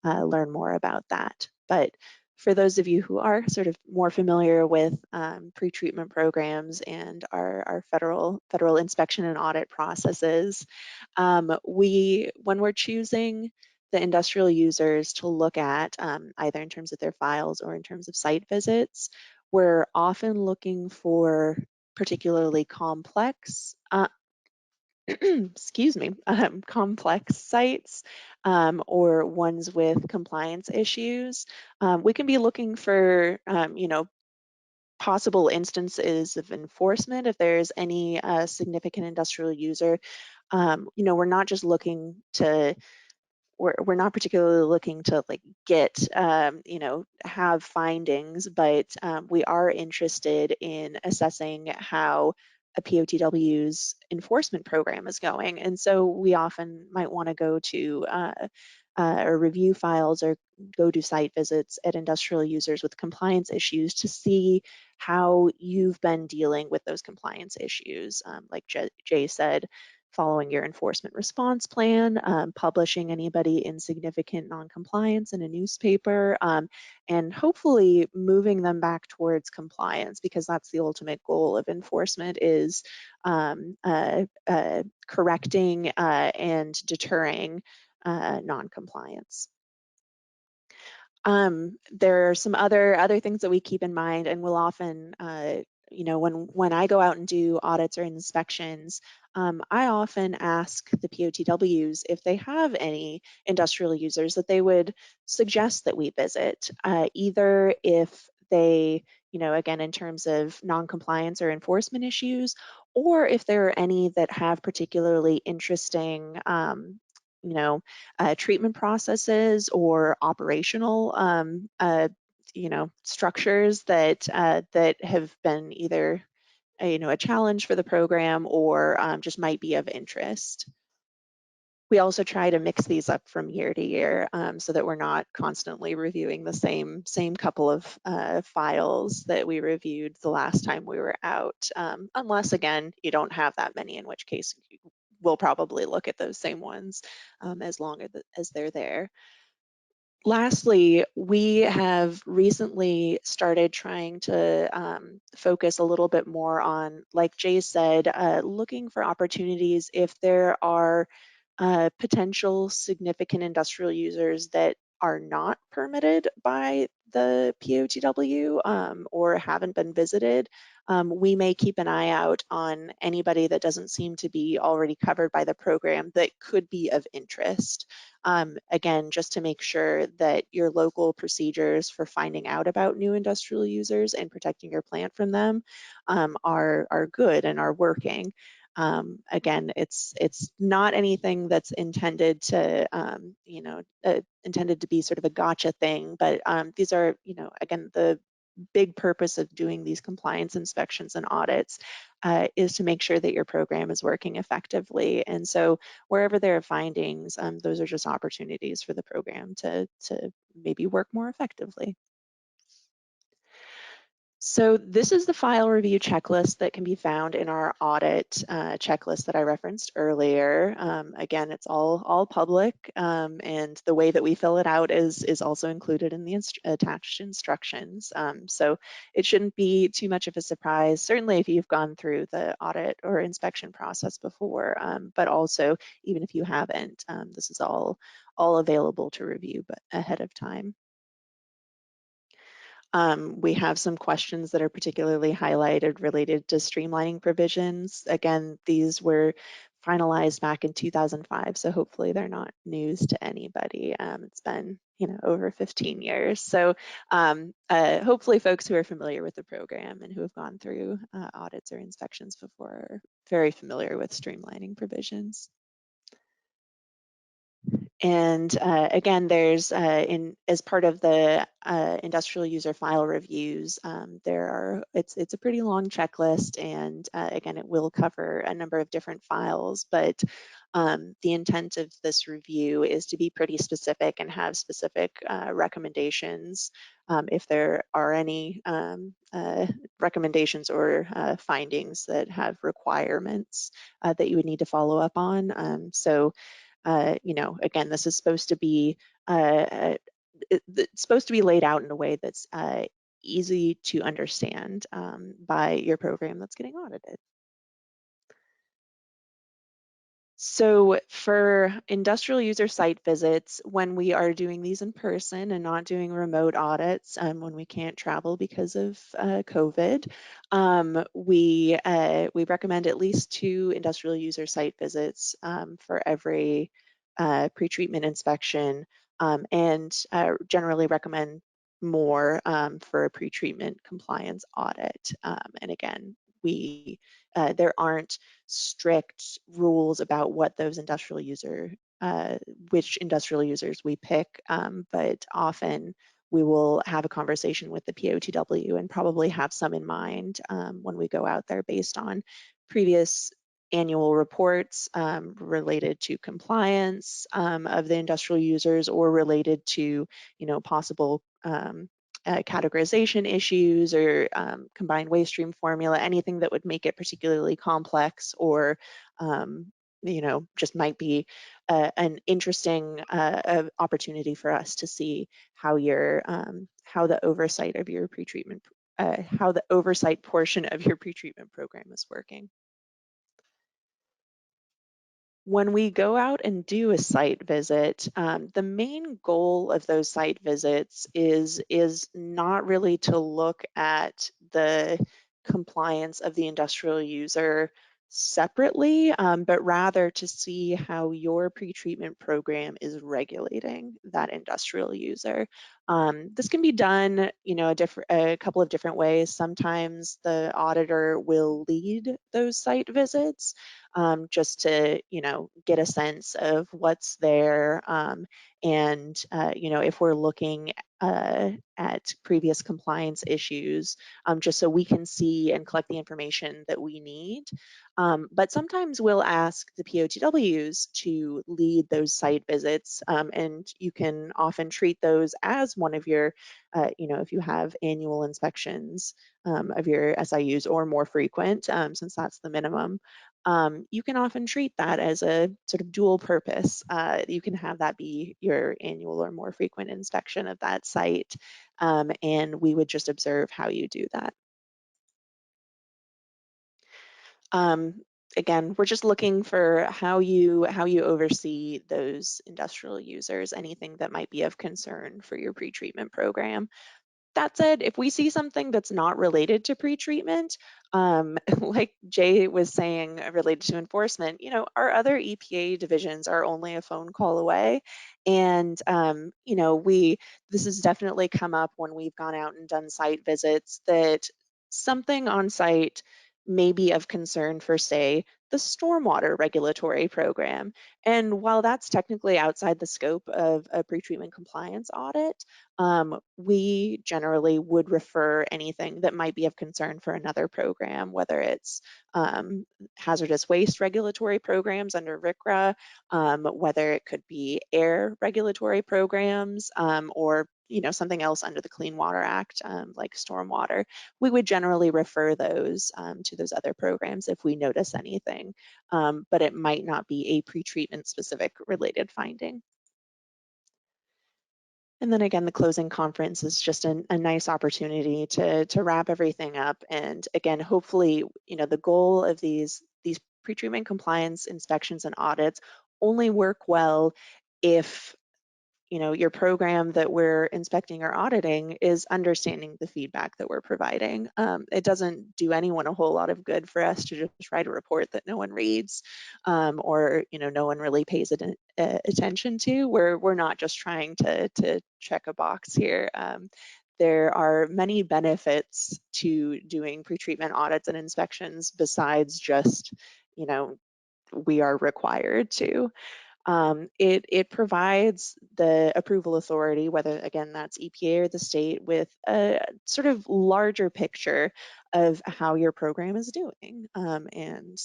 learn more about that. But for those of you who are sort of more familiar with pretreatment programs and our federal inspection and audit processes, when we're choosing the industrial users to look at, either in terms of their files or in terms of site visits, we're often looking for particularly complex, excuse me, complex sites or ones with compliance issues. We can be looking for, possible instances of enforcement if there's any significant industrial user. We're not just looking to we're not particularly looking to like get, have findings, but we are interested in assessing how a POTW's enforcement program is going. And so we often might want to go to or review files or go to site visits at industrial users with compliance issues to see how you've been dealing with those compliance issues. Like Jay said, following your enforcement response plan, publishing anybody in significant non-compliance in a newspaper, and hopefully moving them back towards compliance, because that's the ultimate goal of enforcement, is correcting and deterring non-compliance. There are some other things that we keep in mind, and we'll often, when I go out and do audits or inspections, I often ask the POTWs if they have any industrial users that they would suggest that we visit, either if they, again, in terms of non-compliance or enforcement issues, or if there are any that have particularly interesting treatment processes or operational, structures that have been either a challenge for the program or just might be of interest. We also try to mix these up from year to year so that we're not constantly reviewing the same couple of files that we reviewed the last time we were out, unless, again, you don't have that many, in which case we'll probably look at those same ones as long as they're there. Lastly, we have recently started trying to focus a little bit more on, like Jay said, looking for opportunities if there are potential significant industrial users that are not permitted by the POTW or haven't been visited. We may keep an eye out on anybody that doesn't seem to be already covered by the program that could be of interest. Again, just to make sure that your local procedures for finding out about new industrial users and protecting your plant from them are good and are working. Again, it's not anything that's intended to, intended to be sort of a gotcha thing, but these are, again, the big purpose of doing these compliance inspections and audits is to make sure that your program is working effectively. And so wherever there are findings, those are just opportunities for the program to maybe work more effectively. So this is the file review checklist that can be found in our audit checklist that I referenced earlier. Again, it's all public, and the way that we fill it out is also included in the attached instructions. So it shouldn't be too much of a surprise, certainly if you've gone through the audit or inspection process before, but also even if you haven't, this is all available to review but ahead of time. We have some questions that are particularly highlighted related to streamlining provisions. Again, these were finalized back in 2005, so hopefully they're not news to anybody. It's been, over 15 years. So hopefully folks who are familiar with the program and who have gone through audits or inspections before are very familiar with streamlining provisions. And again, there's as part of the industrial user file reviews, it's a pretty long checklist, and again, it will cover a number of different files, but the intent of this review is to be pretty specific and have specific recommendations if there are any recommendations or findings that have requirements that you would need to follow up on. Again, this is supposed to be it's supposed to be laid out in a way that's easy to understand by your program that's getting audited. So for industrial user site visits, when we are doing these in person and not doing remote audits, when we can't travel because of COVID, we recommend at least 2 industrial user site visits for every pretreatment inspection, and generally recommend more for a pretreatment compliance audit. And again, there aren't strict rules about what those industrial which industrial users we pick, but often we will have a conversation with the POTW and probably have some in mind when we go out there based on previous annual reports related to compliance of the industrial users or related to, possible categorization issues or combined waste stream formula, anything that would make it particularly complex or just might be an interesting opportunity for us to see how the oversight of your pretreatment, how the oversight portion of your pretreatment program is working. When we go out and do a site visit, the main goal of those site visits is not really to look at the compliance of the industrial user separately, but rather to see how your pretreatment program is regulating that industrial user. This can be done, a couple of different ways. Sometimes the auditor will lead those site visits just to, get a sense of what's there. And, if we're looking at previous compliance issues, just so we can see and collect the information that we need. But sometimes we'll ask the POTWs to lead those site visits, and you can often treat those as one of your, if you have annual inspections of your SIUs or more frequent, since that's the minimum. You can often treat that as a sort of dual purpose. You can have that be your annual or more frequent inspection of that site, and we would just observe how you do that. Again, we're just looking for how you oversee those industrial users, anything that might be of concern for your pretreatment program. That said, if we see something that's not related to pretreatment, like Jay was saying, related to enforcement, our other EPA divisions are only a phone call away. And, this has definitely come up when we've gone out and done site visits, that something on site may be of concern for, say, the stormwater regulatory program. And while that's technically outside the scope of a pretreatment compliance audit, we generally would refer anything that might be of concern for another program, whether it's hazardous waste regulatory programs under RCRA, whether it could be air regulatory programs, or something else under the Clean Water Act, like stormwater. We would generally refer those to those other programs if we notice anything, but it might not be a pretreatment specific related finding. And then again, the closing conference is just a nice opportunity to wrap everything up. And again, hopefully, the goal of these pretreatment compliance inspections and audits only work well if your program that we're inspecting or auditing is understanding the feedback that we're providing. It doesn't do anyone a whole lot of good for us to just write a report that no one reads, or no one really pays attention to. We're not just trying to check a box here. There are many benefits to doing pretreatment audits and inspections besides just, we are required to. It provides the approval authority, whether again that's EPA or the state, with a sort of larger picture of how your program is doing, and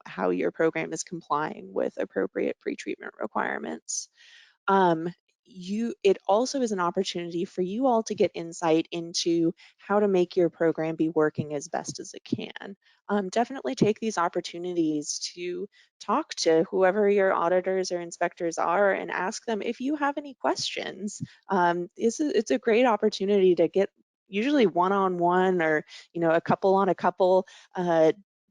how your program is complying with appropriate pretreatment requirements. It also is an opportunity for you all to get insight into how to make your program be working as best as it can. Definitely take these opportunities to talk to whoever your auditors or inspectors are and ask them if you have any questions. It's a great opportunity to get usually one-on-one or a couple on a couple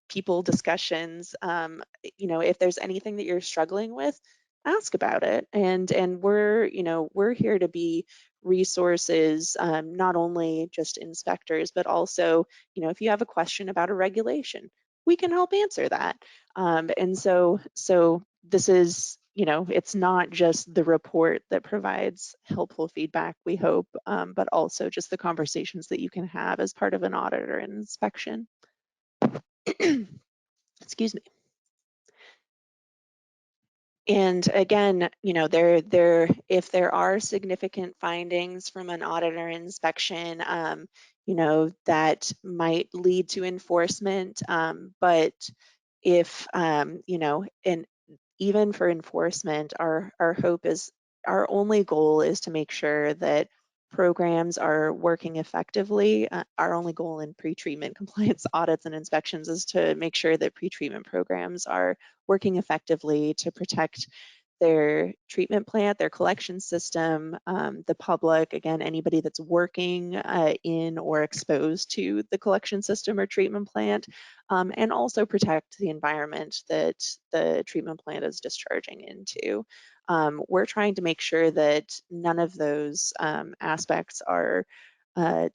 people discussions. If there's anything that you're struggling with, ask about it. And we're here to be resources, not only just inspectors, but also, if you have a question about a regulation, we can help answer that. And so this is, it's not just the report that provides helpful feedback, we hope, but also just the conversations that you can have as part of an audit or an inspection. Excuse me. And again, if there are significant findings from an audit or inspection, that might lead to enforcement. But if, and even for enforcement, our hope is, our only goal is to make sure that programs are working effectively. Our only goal in pretreatment compliance audits and inspections is to make sure that pretreatment programs are working effectively to protect their treatment plant, their collection system, the public, again, anybody that's working in or exposed to the collection system or treatment plant, and also protect the environment that the treatment plant is discharging into. We're trying to make sure that none of those aspects are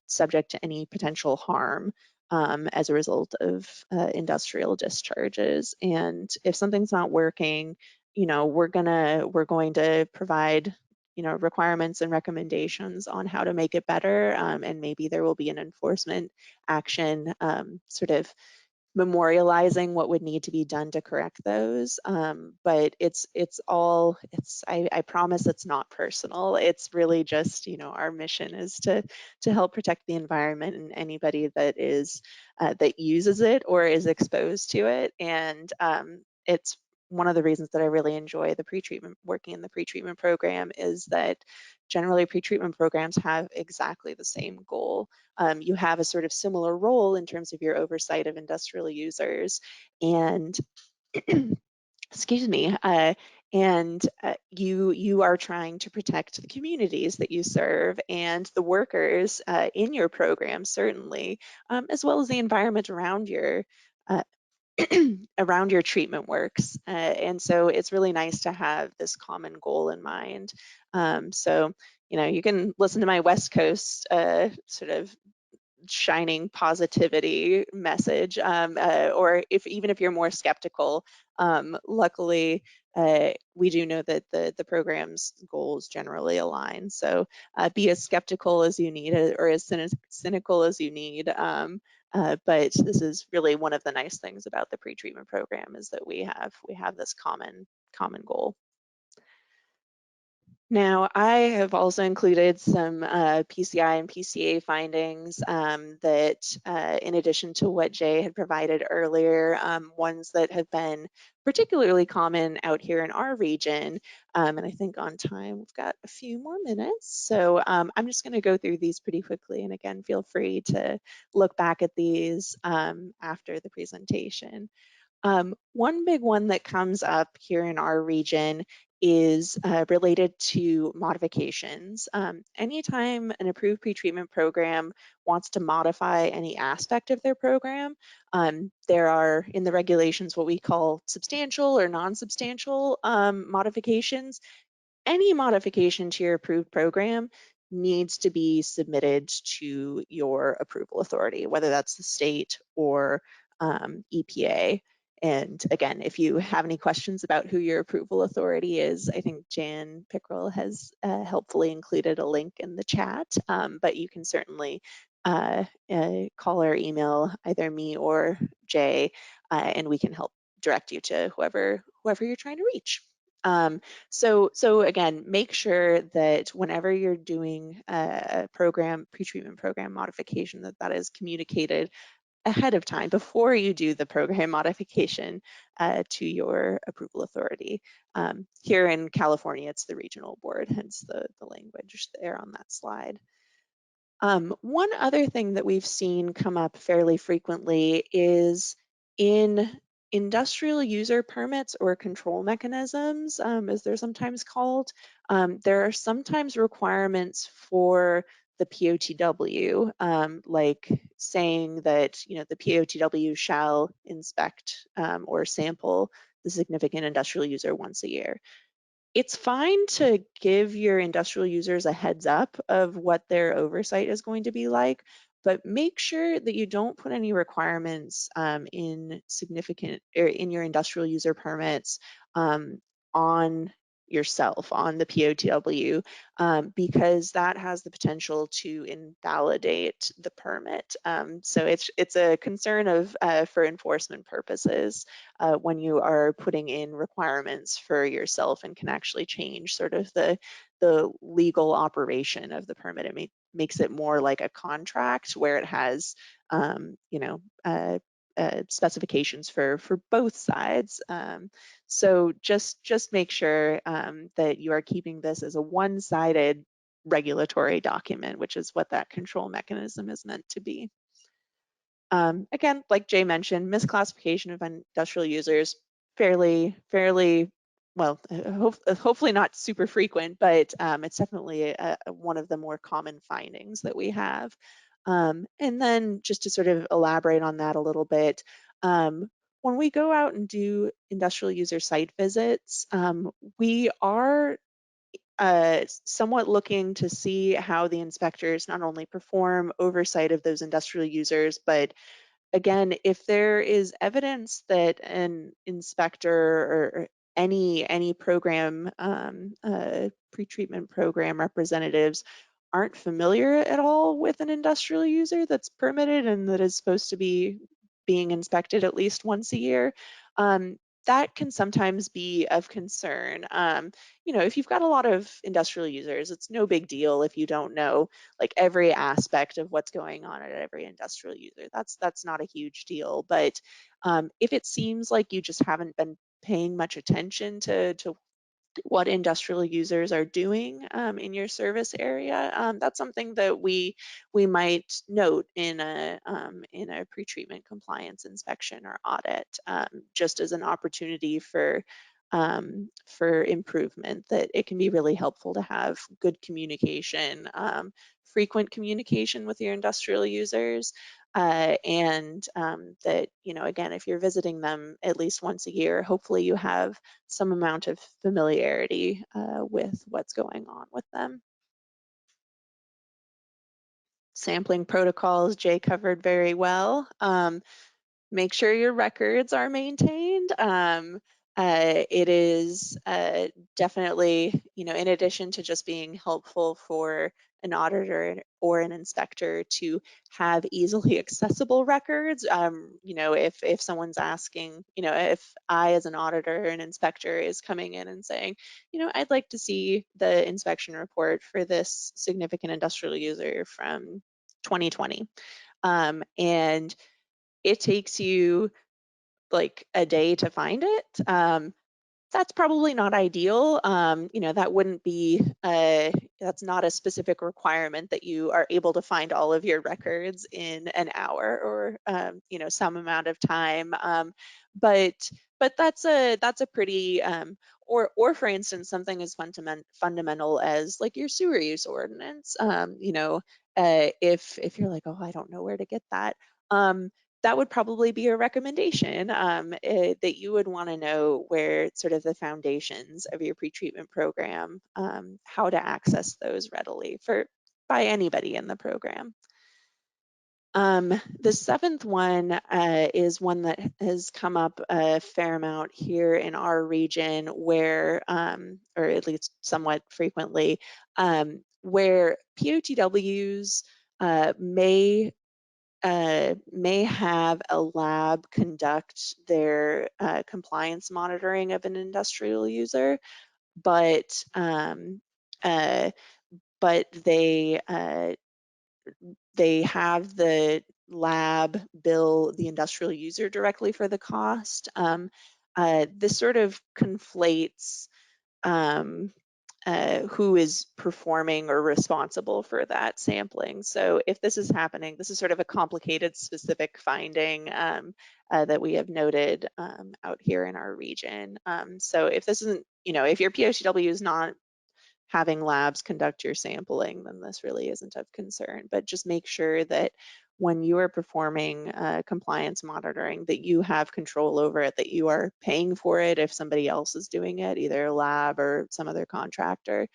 subject to any potential harm as a result of industrial discharges. And if something's not working, we're going to provide requirements and recommendations on how to make it better, and maybe there will be an enforcement action sort of memorializing what would need to be done to correct those. But I promise it's not personal. It's really just, our mission is to help protect the environment and anybody that is that uses it or is exposed to it. And it's one of the reasons that I really enjoy the pretreatment, working in the pretreatment program, is that generally pretreatment programs have exactly the same goal. You have a sort of similar role in terms of your oversight of industrial users, and excuse me, you are trying to protect the communities that you serve and the workers in your program, certainly, as well as the environment around your uh, around your treatment works. And so it's really nice to have this common goal in mind. So, you can listen to my West Coast sort of shining positivity message, or even if you're more skeptical, luckily we do know that the program's goals generally align. So be as skeptical as you need, or as cynical as you need. But this is really one of the nice things about the pretreatment program, is that we have this common goal. Now, I have also included some PCI and PCA findings that, in addition to what Jay had provided earlier, ones that have been particularly common out here in our region. And I think on time, we've got a few more minutes. So I'm just going to go through these pretty quickly. And again, feel free to look back at these after the presentation. One big one that comes up here in our region is related to modifications. Anytime an approved pretreatment program wants to modify any aspect of their program, there are in the regulations what we call substantial or non-substantial modifications. Any modification to your approved program needs to be submitted to your approval authority, whether that's the state or EPA. And again, if you have any questions about who your approval authority is, I think Jan Pickrell has helpfully included a link in the chat, but you can certainly call or email either me or Jay, and we can help direct you to whoever you're trying to reach. So again, make sure that whenever you're doing a pretreatment program modification, that is communicated ahead of time before you do the program modification to your approval authority. Here in California, it's the regional board, hence the language there on that slide. One other thing that we've seen come up fairly frequently is in industrial user permits, or control mechanisms, as they're sometimes called. There are sometimes requirements for the POTW, like saying that the POTW shall inspect or sample the significant industrial user once a year. It's fine to give your industrial users a heads up of what their oversight is going to be like, but make sure that you don't put any requirements in your industrial user permits on yourself, on the POTW, because that has the potential to invalidate the permit. So it's a concern of for enforcement purposes when you are putting in requirements for yourself, and can actually change sort of the legal operation of the permit. It makes it more like a contract where it has specifications for both sides. So just make sure that you are keeping this as a one-sided regulatory document, which is what that control mechanism is meant to be. Again, like Jay mentioned, misclassification of industrial users, fairly well, hopefully not super frequent, but it's definitely one of the more common findings that we have. And then just to sort of elaborate on that a little bit, when we go out and do industrial user site visits, we are somewhat looking to see how the inspectors not only perform oversight of those industrial users, but again, if there is evidence that an inspector or any program, pretreatment program representatives aren't familiar at all with an industrial user that's permitted and that is supposed to be being inspected at least once a year, that can sometimes be of concern. You know, if you've got a lot of industrial users, it's no big deal if you don't know like every aspect of what's going on at every industrial user. That's not a huge deal. But if it seems like you just haven't been paying much attention to what industrial users are doing in your service area, that's something that we might note in a pretreatment compliance inspection or audit, just as an opportunity for improvement. That it can be really helpful to have good communication, frequent communication with your industrial users, and that, you know, again, if you're visiting them at least once a year, hopefully you have some amount of familiarity with what's going on with them. Sampling protocols, Jay covered very well. Make sure your records are maintained. It is definitely, you know, in addition to just being helpful for an auditor or an inspector to have easily accessible records. You know, if someone's asking, you know, if I as an auditor or an inspector is coming in and saying, you know, I'd like to see the inspection report for this significant industrial user from 2020, and it takes you like a day to find it, that's probably not ideal. You know, that wouldn't be, that's not a specific requirement that you are able to find all of your records in an hour or, you know, some amount of time. But that's a pretty, or for instance, something as fundamental as like your sewer use ordinance. You know, if you're like, oh, I don't know where to get that. That would probably be a recommendation, that you would want to know where sort of the foundations of your pretreatment program, how to access those readily by anybody in the program. The seventh one is one that has come up a fair amount here in our region where, or at least somewhat frequently, where POTWs may have a lab conduct their compliance monitoring of an industrial user, but they have the lab bill the industrial user directly for the cost. This sort of conflates who is performing or responsible for that sampling. So if this is happening, this is sort of a complicated specific finding that we have noted out here in our region. So if this isn't, you know, if your POTW is not having labs conduct your sampling, then this really isn't of concern. But just make sure that when you are performing compliance monitoring, that you have control over it, that you are paying for it if somebody else is doing it, either a lab or some other contractor.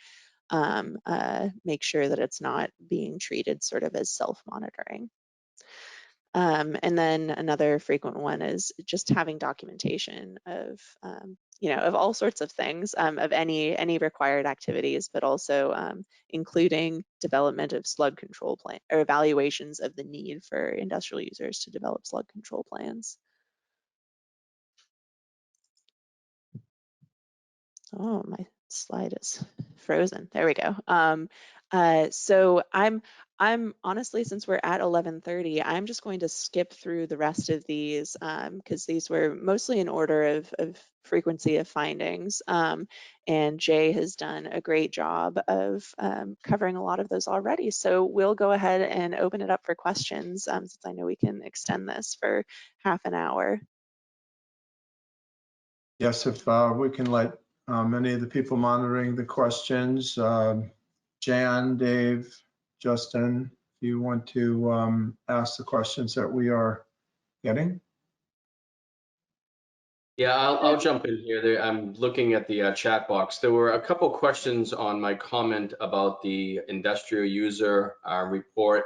Make sure that it's not being treated sort of as self-monitoring. And then another frequent one is just having documentation of, you know, of all sorts of things, of any required activities, but also including development of slug control plan or evaluations of the need for industrial users to develop slug control plans. Oh, my slide is frozen. There we go. So I'm honestly, since we're at 11:30, I'm just going to skip through the rest of these because these were mostly in order of frequency of findings. And Jay has done a great job of covering a lot of those already. So we'll go ahead and open it up for questions since I know we can extend this for half an hour. Yes, if we can let many of the people monitoring the questions, Jan, Dave, Justin, if you want to ask the questions that we are getting. Yeah, I'll jump in here. I'm looking at the chat box. There were a couple questions on my comment about the industrial user report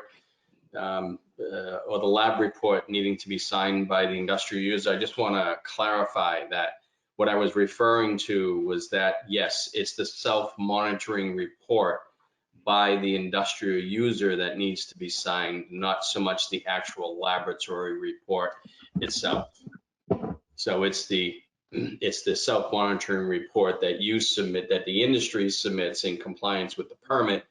or the lab report needing to be signed by the industrial user. I just want to clarify that what I was referring to was that, yes, it's the self-monitoring report, by the industrial user that needs to be signed, not so much the actual laboratory report itself. So it's the self-monitoring report that you submit, that the industry submits in compliance with the permit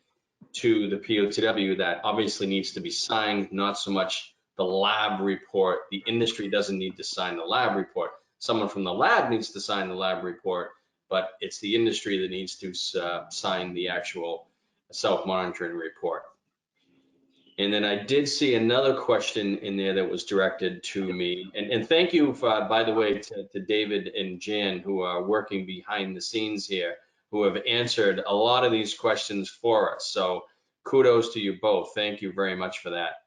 to the POTW, that obviously needs to be signed, not so much the lab report. The industry doesn't need to sign the lab report. Someone from the lab needs to sign the lab report, but it's the industry that needs to sign the actual self-monitoring report. And then I did see another question in there that was directed to me. And thank you, by the way, to David and Jan, who are working behind the scenes here, who have answered a lot of these questions for us. So kudos to you both. Thank you very much for that.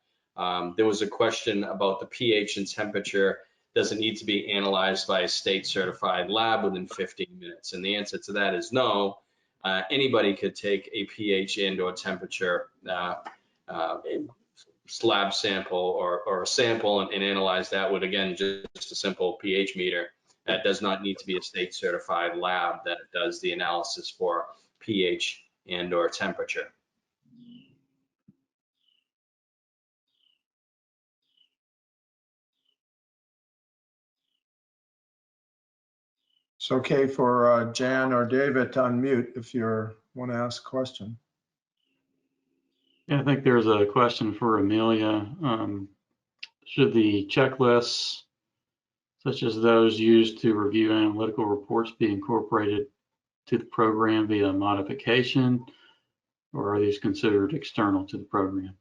There was a question about the pH and temperature. Does it need to be analyzed by a state certified lab within 15 minutes? And the answer to that is no. Anybody could take a pH and or temperature lab sample or a sample and analyze that with, again, just a simple pH meter. That does not need to be a state certified lab that does the analysis for pH and or temperature. It's okay for Jan or David to unmute if you want to ask a question. Yeah, I think there's a question for Amelia. Should the checklists, such as those used to review analytical reports, be incorporated to the program via modification, or are these considered external to the program?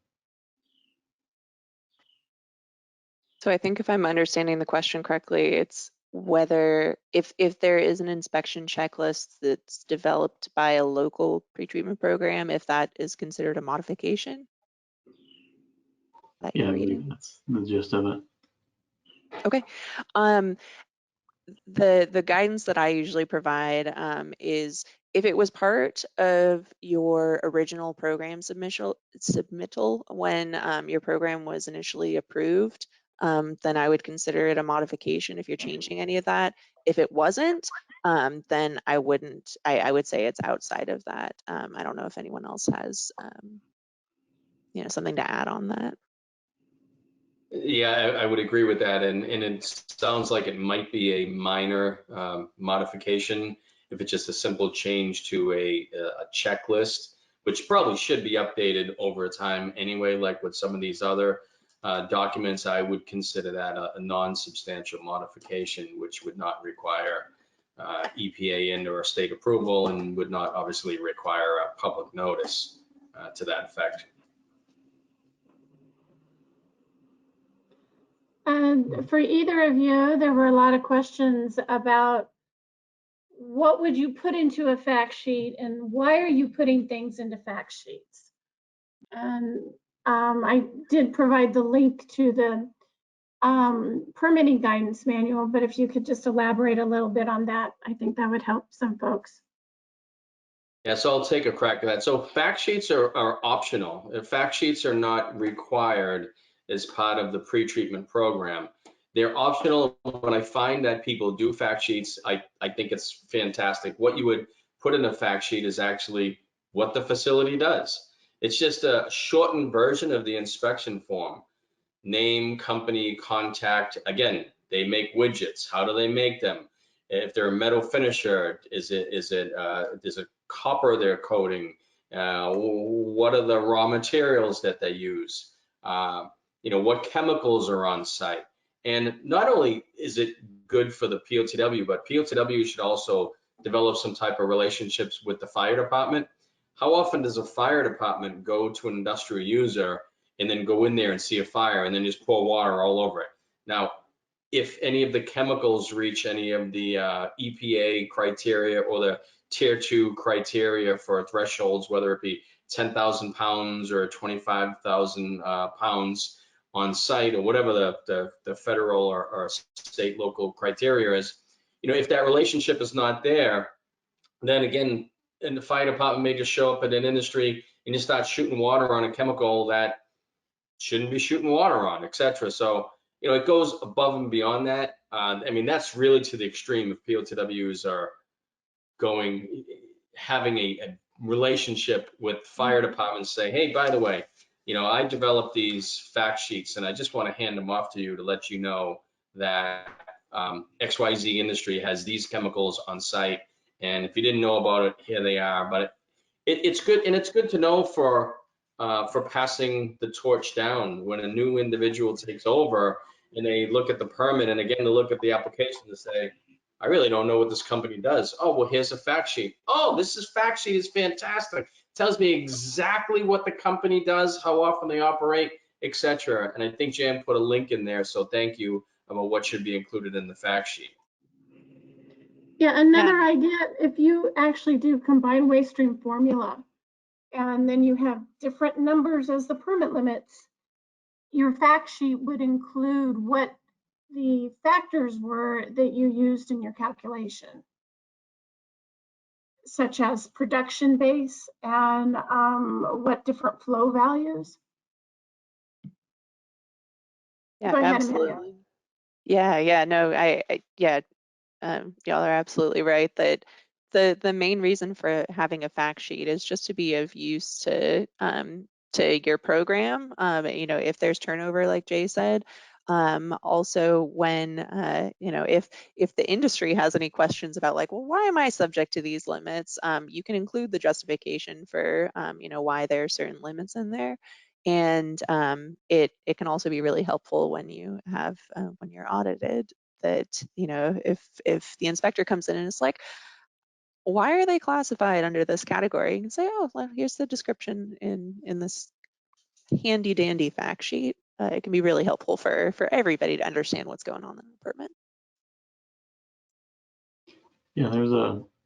So I think if I'm understanding the question correctly, it's whether if there is an inspection checklist that's developed by a local pretreatment program, if that is considered a modification. That Yeah, you're I believe reading? that's the gist of it. Okay. The guidance that I usually provide is if it was part of your original program submittal when your program was initially approved, then I would consider it a modification if you're changing any of that. If it wasn't, then I wouldn't. I would say it's outside of that. I don't know if anyone else has something to add on that. Yeah, I would agree with that, and it sounds like it might be a minor modification if it's just a simple change to a checklist, which probably should be updated over time anyway, like with some of these other documents. I would consider that a non-substantial modification, which would not require EPA and or state approval and would not obviously require a public notice to that effect. And for either of you, there were a lot of questions about what would you put into a fact sheet and why are you putting things into fact sheets? And I did provide the link to the permitting guidance manual, but if you could just elaborate a little bit on that, I think that would help some folks. Yeah, so I'll take a crack at that. So fact sheets are optional. Fact sheets are not required as part of the pre-treatment program. They're optional. When I find that people do fact sheets, I think it's fantastic. What you would put in a fact sheet is actually what the facility does. It's just a shortened version of the inspection form. Name, company, contact. Again, they make widgets. How do they make them? If they're a metal finisher, is it copper they're coating? What are the raw materials that they use? What chemicals are on site? And not only is it good for the POTW, but POTW should also develop some type of relationships with the fire department. How often does a fire department go to an industrial user and then go in there and see a fire and then just pour water all over it? Now, if any of the chemicals reach any of the EPA criteria or the tier 2 criteria for thresholds, whether it be 10,000 pounds or 25,000 pounds on site or whatever the federal or state local criteria is, if that relationship is not there, then again, and the fire department may just show up at an industry and just start shooting water on a chemical that shouldn't be shooting water on, etc. So, it goes above and beyond that. That's really to the extreme if POTWs are having a relationship with fire departments, say, hey, by the way, I developed these fact sheets and I just want to hand them off to you to let you know that XYZ industry has these chemicals on site. And if you didn't know about it, here they are. But it's good, and it's good to know for passing the torch down when a new individual takes over and they look at the permit, and again, to look at the application to say, I really don't know what this company does. Oh, well, here's a fact sheet. Oh, fact sheet is fantastic. Tells me exactly what the company does, how often they operate, etc. And I think Jan put a link in there, so thank you, about what should be included in the fact sheet. Yeah, another idea, if you actually do combined waste stream formula, and then you have different numbers as the permit limits, your fact sheet would include what the factors were that you used in your calculation, such as production base and what different flow values. Yeah, Go ahead, absolutely. Amelia. Yeah, no, y'all are absolutely right that the main reason for having a fact sheet is just to be of use to your program. If there's turnover, like Jay said. Also, when if the industry has any questions about, like, well, why am I subject to these limits? You can include the justification for why there are certain limits in there. And it can also be really helpful when you have when you're audited, that if the inspector comes in and it's like, why are they classified under this category? You can say, oh, well, here's the description in this handy dandy fact sheet. It can be really helpful for everybody to understand what's going on in the department. Yeah, there's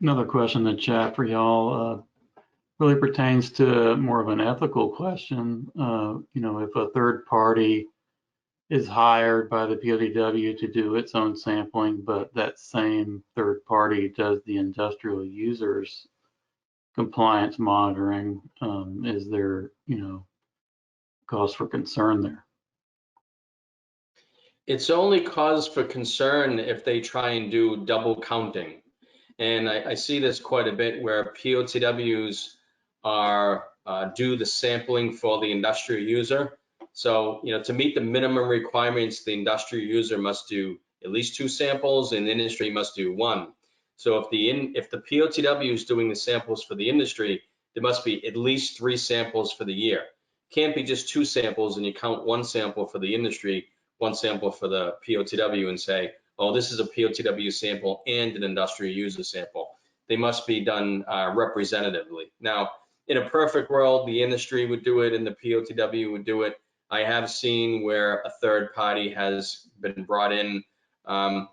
another question in the chat for y'all. Really pertains to more of an ethical question. If a third party is hired by the POTW to do its own sampling, but that same third party does the industrial users compliance monitoring, is there, cause for concern there? It's only cause for concern if they try and do double counting. And I see this quite a bit where POTWs are do the sampling for the industrial user. So, to meet the minimum requirements, the industrial user must do at least 2 samples and the industry must do 1. So if the POTW is doing the samples for the industry, there must be at least 3 samples for the year. Can't be just 2 samples and you count 1 sample for the industry, 1 sample for the POTW and say, oh, this is a POTW sample and an industrial user sample. They must be done representatively. Now, in a perfect world, the industry would do it and the POTW would do it. I have seen where a third party has been brought in. Be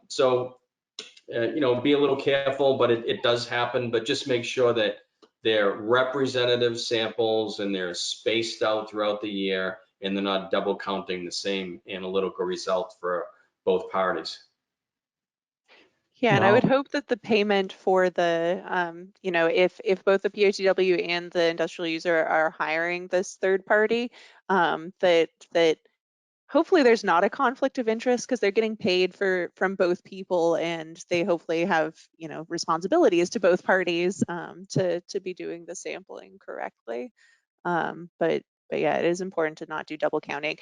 a little careful, but it does happen. But just make sure that they're representative samples and they're spaced out throughout the year and they're not double counting the same analytical result for both parties. Yeah, and I would hope that the payment for the, if both the POTW and the industrial user are hiring this third party, that hopefully there's not a conflict of interest because they're getting paid from both people, and they hopefully have responsibilities to both parties to be doing the sampling correctly. But yeah, it is important to not do double counting.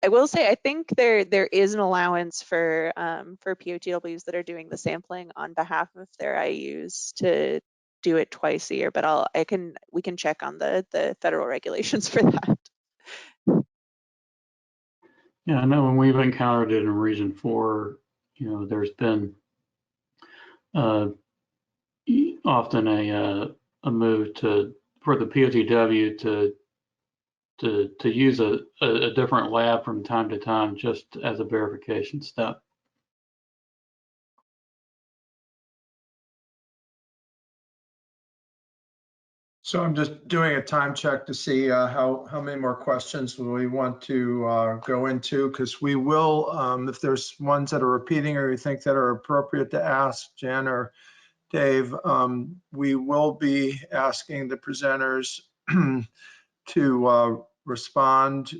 I will say, I think there is an allowance for POTWs that are doing the sampling on behalf of their IUs to do it twice a year, but we can check on the federal regulations for that. Yeah, I know when we've encountered it in Region 4, there's been often a move for the POTW to use a different lab from time to time just as a verification step. So I'm just doing a time check to see how many more questions we want to go into, because we will, if there's ones that are repeating or you think that are appropriate to ask Jen or Dave, we will be asking the presenters to respond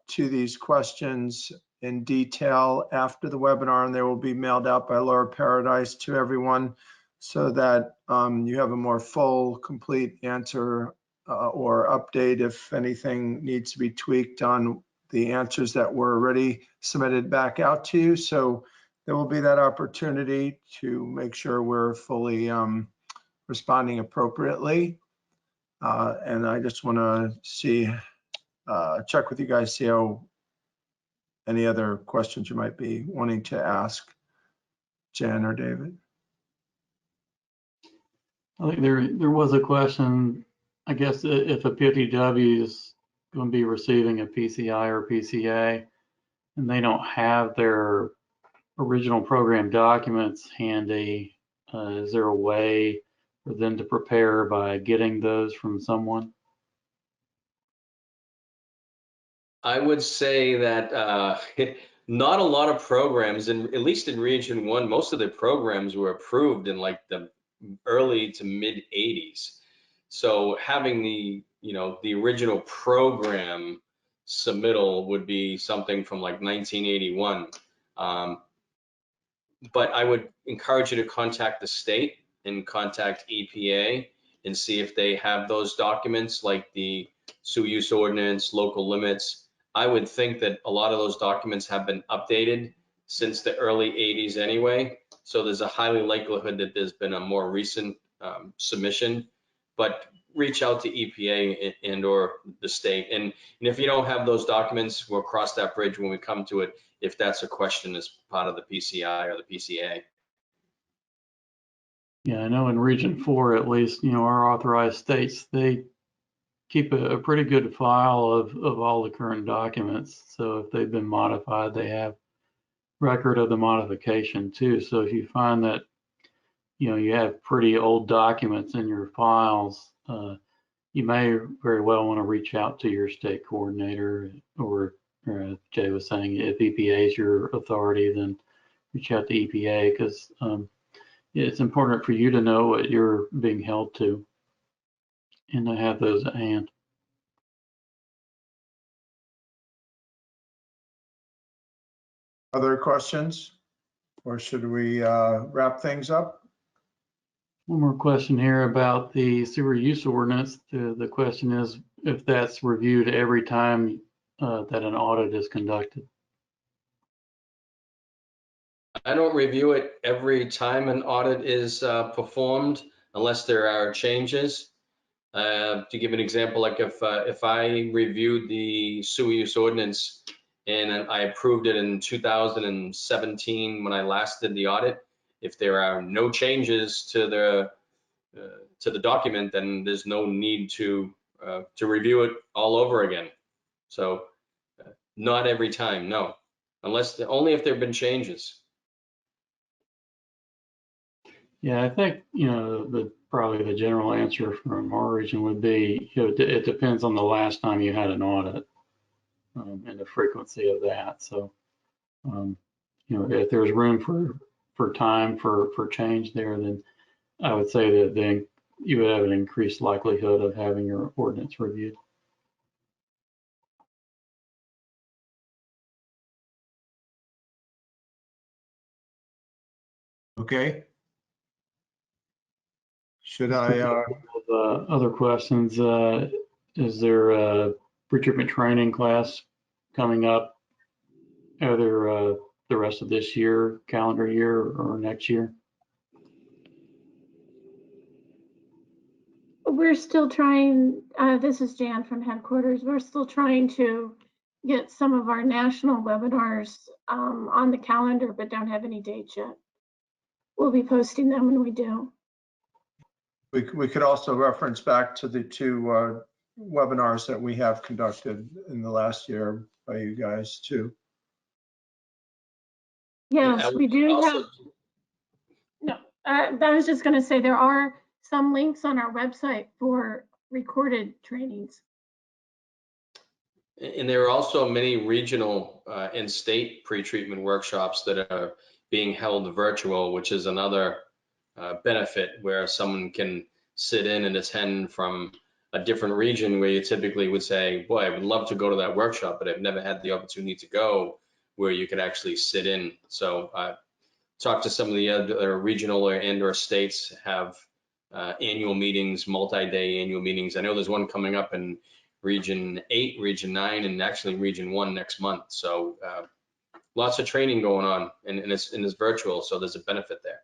to these questions in detail after the webinar, and they will be mailed out by Lower Paradise to everyone. so that you have a more full, complete answer or update if anything needs to be tweaked on the answers that were already submitted back out to you. So there will be that opportunity to make sure we're fully responding appropriately. And I just want to see, check with you guys, see how any other questions you might be wanting to ask Jen or David. I think there was a question, I guess, if a POTW is going to be receiving a PCI or PCA and they don't have their original program documents handy, is there a way for them to prepare by getting those from someone? I would say that not a lot of programs, and at least in Region 1, most of the programs were approved in like the early to mid 80s. So having the, the original program submittal would be something from like 1981. But I would encourage you to contact the state and contact EPA and see if they have those documents like the sewer use ordinance, local limits. I would think that a lot of those documents have been updated since the early 80s anyway. So there's a highly likelihood that there's been a more recent submission, but reach out to EPA and or the state. And if you don't have those documents, we'll cross that bridge when we come to it, if that's a question as part of the PCI or the PCA. Yeah, I know in Region 4, at least, our authorized states, they keep a pretty good file of all the current documents. So if they've been modified, they have record of the modification too. So if you find that, you have pretty old documents in your files, you may very well want to reach out to your state coordinator, or Jay was saying, if EPA is your authority, then reach out to EPA, because it's important for you to know what you're being held to and to have those at hand. Other questions, or should we wrap things up? One more question here about the sewer use ordinance. The question is if that's reviewed every time that an audit is conducted. I don't review it every time an audit is performed unless there are changes. To give an example, like if I reviewed the sewer use ordinance and I approved it in 2017 when I last did the audit, if there are no changes to the document, then there's no need to review it all over again. So not every time, no, only if there have been changes. Yeah, I think, probably the general answer from our region would be, it depends on the last time you had an audit and the frequency of that. So, if there's room for time for change there, then I would say that then you would have an increased likelihood of having your ordinance reviewed. Okay. Should I? Other questions? Is there a pretreatment training class coming up either the rest of this year, calendar year, or next year? We're still trying, this is Jan from headquarters, we're still trying to get some of our national webinars on the calendar, but don't have any dates yet. We'll be posting them when we do. We could also reference back to the two webinars that we have conducted in the last year by you guys too. Yes, we do also have. No, I was just going to say there are some links on our website for recorded trainings. And there are also many regional and state pretreatment workshops that are being held virtual, which is another benefit, where someone can sit in and attend from a different region, where you typically would say, boy, I would love to go to that workshop, but I've never had the opportunity to go, where you could actually sit in. So talked to some of the other regional or states have annual meetings, multi-day annual meetings. I know there's one coming up in Region 8, Region 9, and actually Region 1 next month. So lots of training going on, and it's virtual, so there's a benefit there.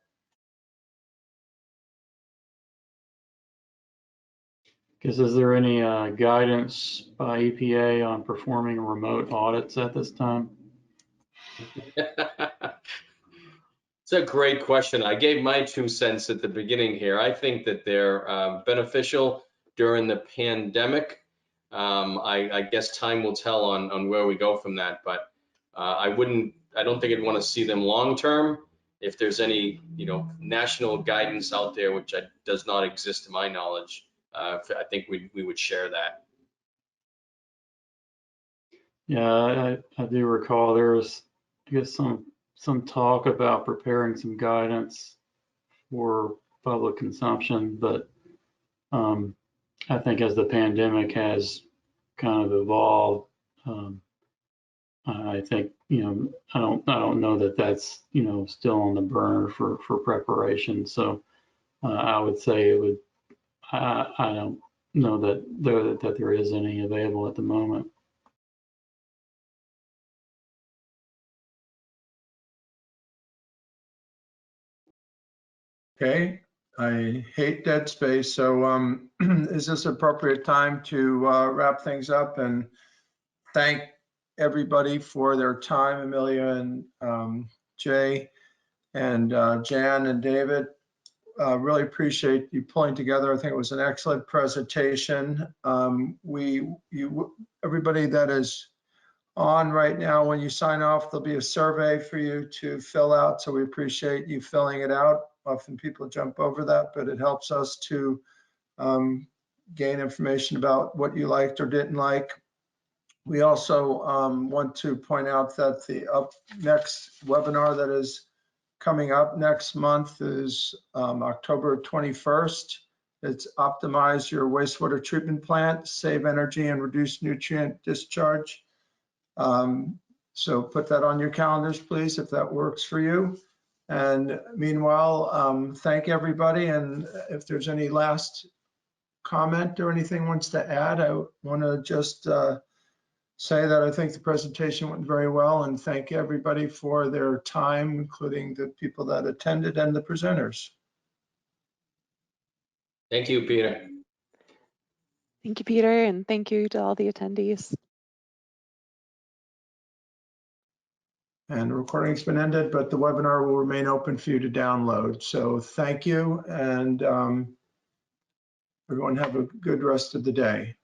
Is there any guidance by EPA on performing remote audits at this time? It's a great question. I gave my 2 cents at the beginning here. I think that they're beneficial during the pandemic. I guess time will tell on where we go from that, but I don't think I'd want to see them long term. If there's any, national guidance out there, which does not exist to my knowledge, I think we would share that. Yeah, I do recall there was, I guess, some talk about preparing some guidance for public consumption, but I think as the pandemic has kind of evolved, I think, I don't know that that's, still on the burner for preparation. So I would say it would, I don't know that there is any available at the moment. Okay, I hate dead space, so is this appropriate time to wrap things up and thank everybody for their time, Amelia and Jay and Jan and David. Really appreciate you pulling together. I think it was an excellent presentation. Everybody that is on right now, when you sign off, there'll be a survey for you to fill out. So we appreciate you filling it out. Often people jump over that, but it helps us to gain information about what you liked or didn't like. We also want to point out that the next webinar that is coming up next month is October 21st. It's Optimize Your Wastewater Treatment Plant, Save Energy and Reduce Nutrient Discharge. So put that on your calendars, please, if that works for you. And meanwhile, thank everybody. And if there's any last comment or anything wants to add, I want to just say that I think the presentation went very well, and thank everybody for their time, including the people that attended and the presenters. Thank you, Peter. Thank you, Peter, and thank you to all the attendees. And the recording's been ended, but the webinar will remain open for you to download. So thank you, and everyone have a good rest of the day.